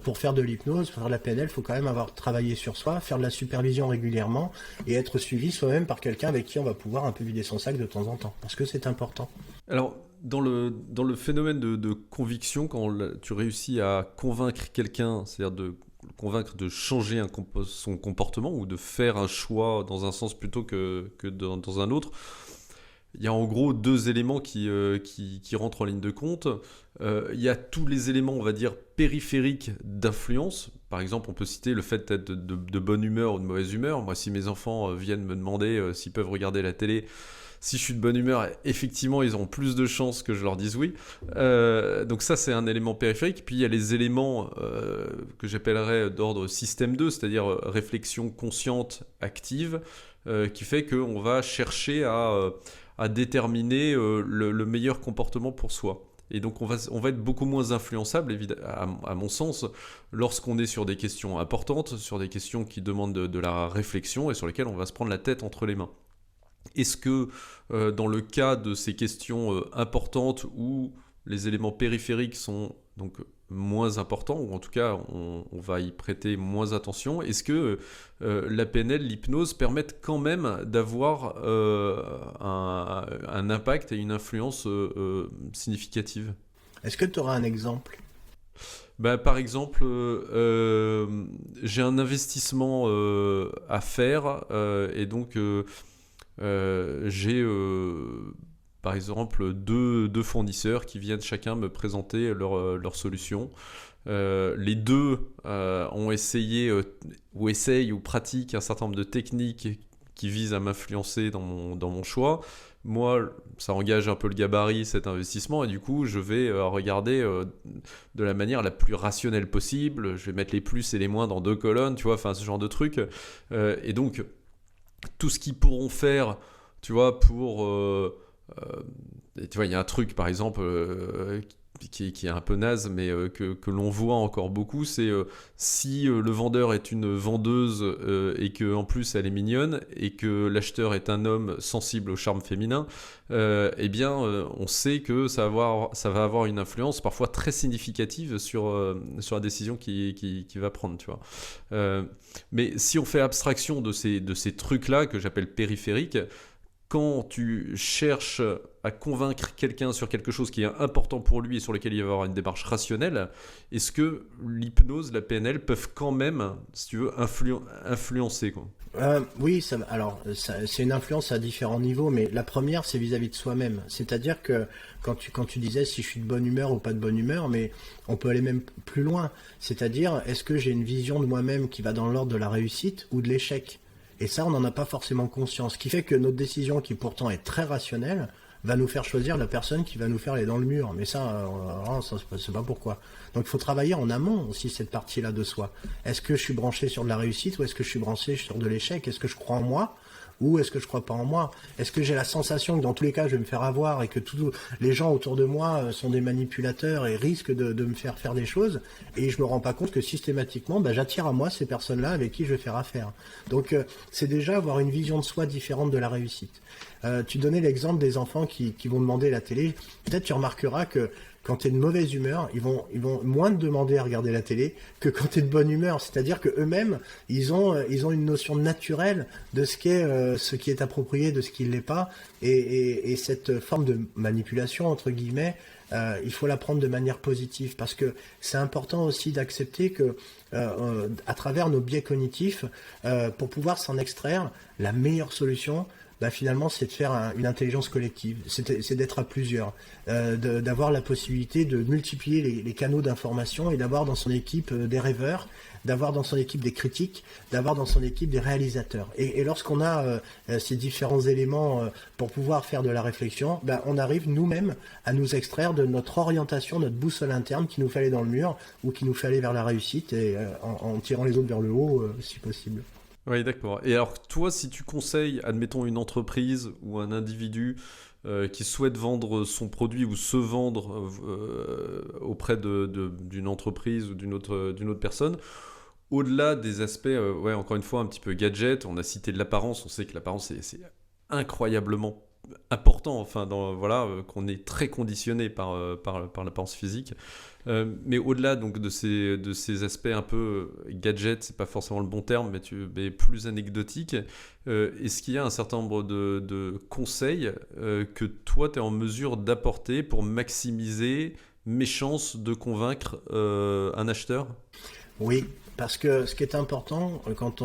pour faire de l'hypnose, pour faire de la PNL, il faut quand même avoir travaillé sur soi, faire de la supervision régulièrement et être suivi soi-même par quelqu'un avec qui on va pouvoir un peu vider son sac de temps en temps. Parce que c'est important. Alors, dans le phénomène de conviction, quand tu réussis à convaincre quelqu'un, c'est-à-dire de le convaincre de changer son comportement ou de faire un choix dans un sens plutôt que dans un autre, il y a en gros deux éléments qui rentrent en ligne de compte. Il y a tous les éléments, on va dire, périphériques d'influence. Par exemple, on peut citer le fait d'être de bonne humeur ou de mauvaise humeur. Moi, si mes enfants viennent me demander s'ils peuvent regarder la télé, si je suis de bonne humeur, effectivement, ils ont plus de chances que je leur dise oui. Donc ça, c'est un élément périphérique. Puis il y a les éléments que j'appellerais d'ordre système 2, c'est-à-dire réflexion consciente, active, qui fait qu'on va chercher à déterminer le meilleur comportement pour soi. Et donc on va être beaucoup moins influençable, à mon sens, lorsqu'on est sur des questions importantes, sur des questions qui demandent de la réflexion et sur lesquelles on va se prendre la tête entre les mains. Est-ce que dans le cas de ces questions importantes où les éléments périphériques sont donc moins importants, ou en tout cas on va y prêter moins attention, est-ce que la PNL, l'hypnose permettent quand même d'avoir un impact et une influence significative? Est-ce que tu auras un exemple? Bah, par exemple, j'ai un investissement à faire et donc j'ai par exemple deux fournisseurs qui viennent chacun me présenter leur solution. Les deux ont essayé ou essayent ou pratiquent un certain nombre de techniques qui visent à m'influencer dans mon choix. Moi, ça engage un peu le gabarit, cet investissement, et du coup, je vais regarder de la manière la plus rationnelle possible. Je vais mettre les plus et les moins dans deux colonnes, tu vois, enfin ce genre de truc. Et donc, tout ce qu'ils pourront faire, tu vois, tu vois, il y a un truc, par exemple, qui est un peu naze, mais que l'on voit encore beaucoup, c'est si le vendeur est une vendeuse et qu'en plus elle est mignonne, et que l'acheteur est un homme sensible au charme féminin, eh bien, on sait que ça va avoir une influence parfois très significative sur la décision qu'il va prendre, tu vois. Mais si on fait abstraction de ces trucs-là que j'appelle périphériques, quand tu cherches à convaincre quelqu'un sur quelque chose qui est important pour lui et sur lequel il va avoir une démarche rationnelle, est-ce que l'hypnose, la PNL peuvent quand même, si tu veux, influencer, quoi? Oui, c'est une influence à différents niveaux, mais la première, c'est vis-à-vis de soi-même. C'est-à-dire que quand tu disais si je suis de bonne humeur ou pas de bonne humeur, mais on peut aller même plus loin. C'est-à-dire, est-ce que j'ai une vision de moi-même qui va dans l'ordre de la réussite ou de l'échec? Et ça, on n'en a pas forcément conscience. Ce qui fait que notre décision, qui pourtant est très rationnelle, va nous faire choisir la personne qui va nous faire aller dans le mur. Mais ça, c'est pas pourquoi. Donc il faut travailler en amont aussi cette partie-là de soi. Est-ce que je suis branché sur de la réussite ou est-ce que je suis branché sur de l'échec? Est-ce que je crois en moi ou est-ce que je crois pas en moi? Est-ce que j'ai la sensation que dans tous les cas je vais me faire avoir et que tous les gens autour de moi sont des manipulateurs et risquent de me faire faire des choses, et je me rends pas compte que systématiquement j'attire à moi ces personnes-là avec qui je vais faire affaire. Donc c'est déjà avoir une vision de soi différente de la réussite. Tu donnais l'exemple des enfants qui vont demander la télé. Peut-être tu remarqueras que quand tu es de mauvaise humeur, ils vont moins te demander à regarder la télé que quand tu es de bonne humeur. C'est-à-dire que eux-mêmes, ils ont une notion naturelle de ce qui est approprié, de ce qui ne l'est pas. Et cette forme de manipulation, entre guillemets, il faut la prendre de manière positive, parce que c'est important aussi d'accepter que à travers nos biais cognitifs, pour pouvoir s'en extraire, la meilleure solution, finalement, c'est de faire une intelligence collective, c'est d'être à plusieurs, d'avoir la possibilité de multiplier les canaux d'information et d'avoir dans son équipe des rêveurs, d'avoir dans son équipe des critiques, d'avoir dans son équipe des réalisateurs. Et lorsqu'on a ces différents éléments pour pouvoir faire de la réflexion, on arrive nous-mêmes à nous extraire de notre orientation, notre boussole interne qui nous fait aller dans le mur ou qui nous fait aller vers la réussite, et en tirant les autres vers le haut si possible. Oui, d'accord. Et alors, toi, si tu conseilles, admettons, une entreprise ou un individu qui souhaite vendre son produit ou se vendre auprès d'une entreprise ou d'une autre personne, au-delà des aspects, encore une fois, un petit peu gadget, on a cité de l'apparence, on sait que l'apparence, c'est incroyablement important, enfin, qu'on est très conditionné par l'apparence physique. Mais au-delà donc de ces aspects un peu gadget, c'est pas forcément le bon terme, mais plus anecdotique, est-ce qu'il y a un certain nombre de conseils que toi tu es en mesure d'apporter pour maximiser mes chances de convaincre un acheteur? Oui, parce que ce qui est important quand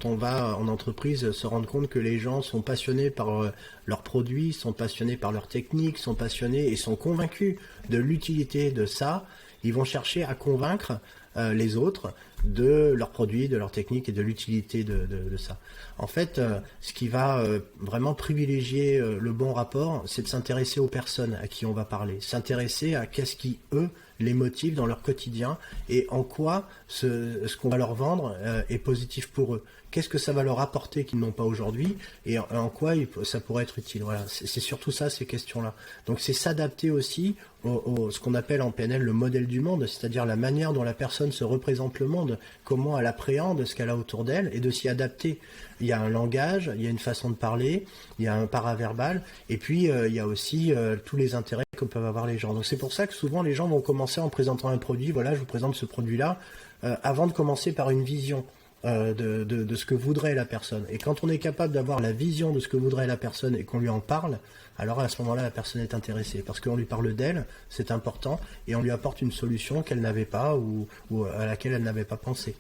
on va en entreprise, se rendre compte que les gens sont passionnés par leurs produits, sont passionnés par leurs techniques, sont passionnés et sont convaincus de l'utilité de ça. Ils vont chercher à convaincre les autres de leurs produits, de leurs techniques et de l'utilité de ça. En fait, ce qui va vraiment privilégier le bon rapport, c'est de s'intéresser aux personnes à qui on va parler, s'intéresser à qu'est-ce qui, eux, les motive dans leur quotidien et en quoi ce qu'on va leur vendre est positif pour eux. Qu'est-ce que ça va leur apporter qu'ils n'ont pas aujourd'hui et en quoi ça pourrait être utile. Voilà, c'est surtout ça, ces questions-là. Donc c'est s'adapter aussi ce qu'on appelle en PNL le modèle du monde, c'est-à-dire la manière dont la personne se représente le monde, comment elle appréhende ce qu'elle a autour d'elle et de s'y adapter. Il y a un langage, il y a une façon de parler, il y a un paraverbal et puis il y a aussi tous les intérêts que peuvent avoir les gens. Donc c'est pour ça que souvent les gens vont commencer en présentant un produit. Voilà, je vous présente ce produit-là, avant de commencer par une vision de ce que voudrait la personne. Et quand on est capable d'avoir la vision de ce que voudrait la personne et qu'on lui en parle, alors à ce moment-là, la personne est intéressée. Parce qu'on lui parle d'elle, c'est important, et on lui apporte une solution qu'elle n'avait pas ou à laquelle elle n'avait pas pensé.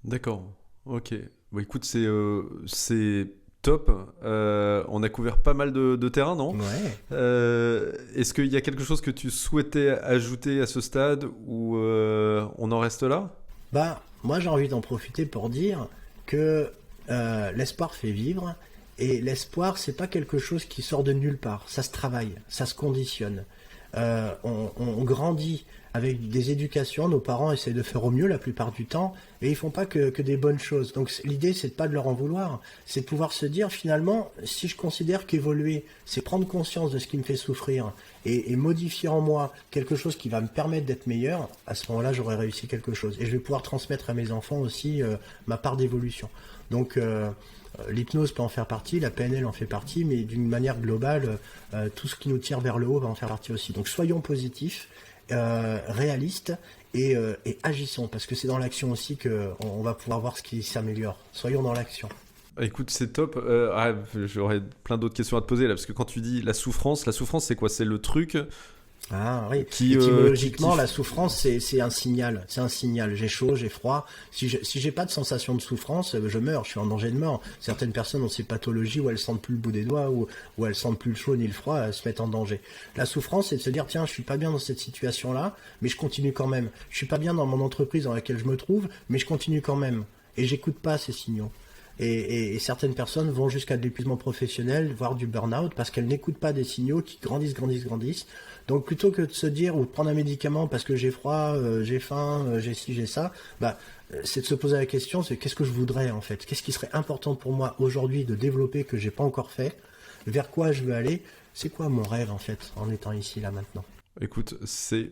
D'accord, ok. Bon, écoute, c'est top. On a couvert pas mal de terrain, non ? Ouais. Est-ce qu'il y a quelque chose que tu souhaitais ajouter à ce stade ou on en reste là ? Bah, moi j'ai envie d'en profiter pour dire que l'espoir fait vivre, et l'espoir c'est pas quelque chose qui sort de nulle part, ça se travaille, ça se conditionne. On grandit avec des éducations, nos parents essaient de faire au mieux la plupart du temps, et ils font pas que des bonnes choses. Donc l'idée c'est de pas de leur en vouloir, c'est de pouvoir se dire finalement, si je considère qu'évoluer, c'est prendre conscience de ce qui me fait souffrir, et modifier en moi quelque chose qui va me permettre d'être meilleur, à ce moment-là j'aurai réussi quelque chose. Et je vais pouvoir transmettre à mes enfants aussi ma part d'évolution. Donc l'hypnose peut en faire partie, la PNL en fait partie, mais d'une manière globale, tout ce qui nous tire vers le haut va en faire partie aussi. Donc soyons positifs, réalistes et agissons, parce que c'est dans l'action aussi qu'on va pouvoir voir ce qui s'améliore. Soyons dans l'action. Écoute, c'est top. J'aurais plein d'autres questions à te poser là, parce que quand tu dis la souffrance c'est quoi ? C'est le truc Ah oui, qui, étymologiquement, la souffrance, c'est un signal. C'est un signal. J'ai chaud, j'ai froid. Si j'ai pas de sensation de souffrance, je meurs, je suis en danger de mort. Certaines personnes ont ces pathologies où elles sentent plus le bout des doigts, où elles sentent plus le chaud ni le froid, elles se mettent en danger. La souffrance, c'est de se dire, tiens, je suis pas bien dans cette situation-là, mais je continue quand même. Je suis pas bien dans mon entreprise dans laquelle je me trouve, mais je continue quand même. Et j'écoute pas ces signaux. Et certaines personnes vont jusqu'à de l'épuisement professionnel, voire du burn-out, parce qu'elles n'écoutent pas des signaux qui grandissent. Donc plutôt que de se dire ou de prendre un médicament parce que j'ai froid, j'ai faim, j'ai ci, j'ai ça, c'est de se poser la question, c'est qu'est-ce que je voudrais en fait ? Qu'est-ce qui serait important pour moi aujourd'hui de développer que j'ai pas encore fait ? Vers quoi je veux aller ? C'est quoi mon rêve en fait en étant ici là maintenant ? Écoute, c'est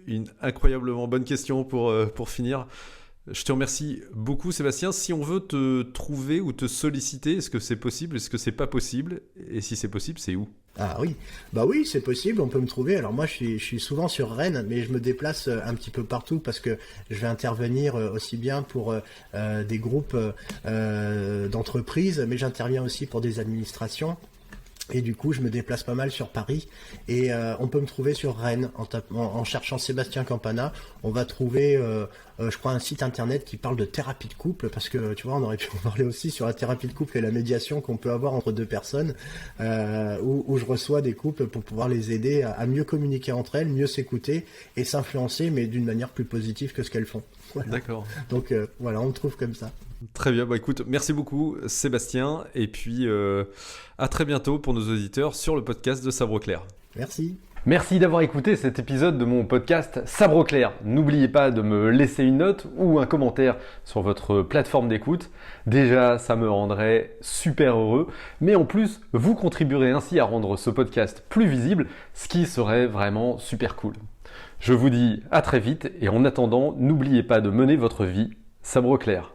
une incroyablement bonne question pour finir. Je te remercie beaucoup, Sébastien. Si on veut te trouver ou te solliciter, est-ce que c'est possible ? Est-ce que c'est pas possible ? Et si c'est possible, c'est où ? Ah oui, bah oui, c'est possible, on peut me trouver. Alors moi, je suis souvent sur Rennes, mais je me déplace un petit peu partout parce que je vais intervenir aussi bien pour des groupes d'entreprises, mais j'interviens aussi pour des administrations. Et du coup, je me déplace pas mal sur Paris et on peut me trouver sur Rennes en cherchant Sébastien Campana. On va trouver, je crois, un site internet qui parle de thérapie de couple parce que tu vois, on aurait pu en parler aussi sur la thérapie de couple et la médiation qu'on peut avoir entre deux personnes où je reçois des couples pour pouvoir les aider à mieux communiquer entre elles, mieux s'écouter et s'influencer, mais d'une manière plus positive que ce qu'elles font. Voilà. D'accord. Donc voilà, on me trouve comme ça. Très bien, écoute, merci beaucoup Sébastien et puis à très bientôt pour nos auditeurs sur le podcast de Sabre Clair. Merci. Merci d'avoir écouté cet épisode de mon podcast Sabre au clair. N'oubliez pas de me laisser une note ou un commentaire sur votre plateforme d'écoute. Déjà, ça me rendrait super heureux, mais en plus, vous contribuerez ainsi à rendre ce podcast plus visible, ce qui serait vraiment super cool. Je vous dis à très vite et en attendant, n'oubliez pas de mener votre vie sabre au clair.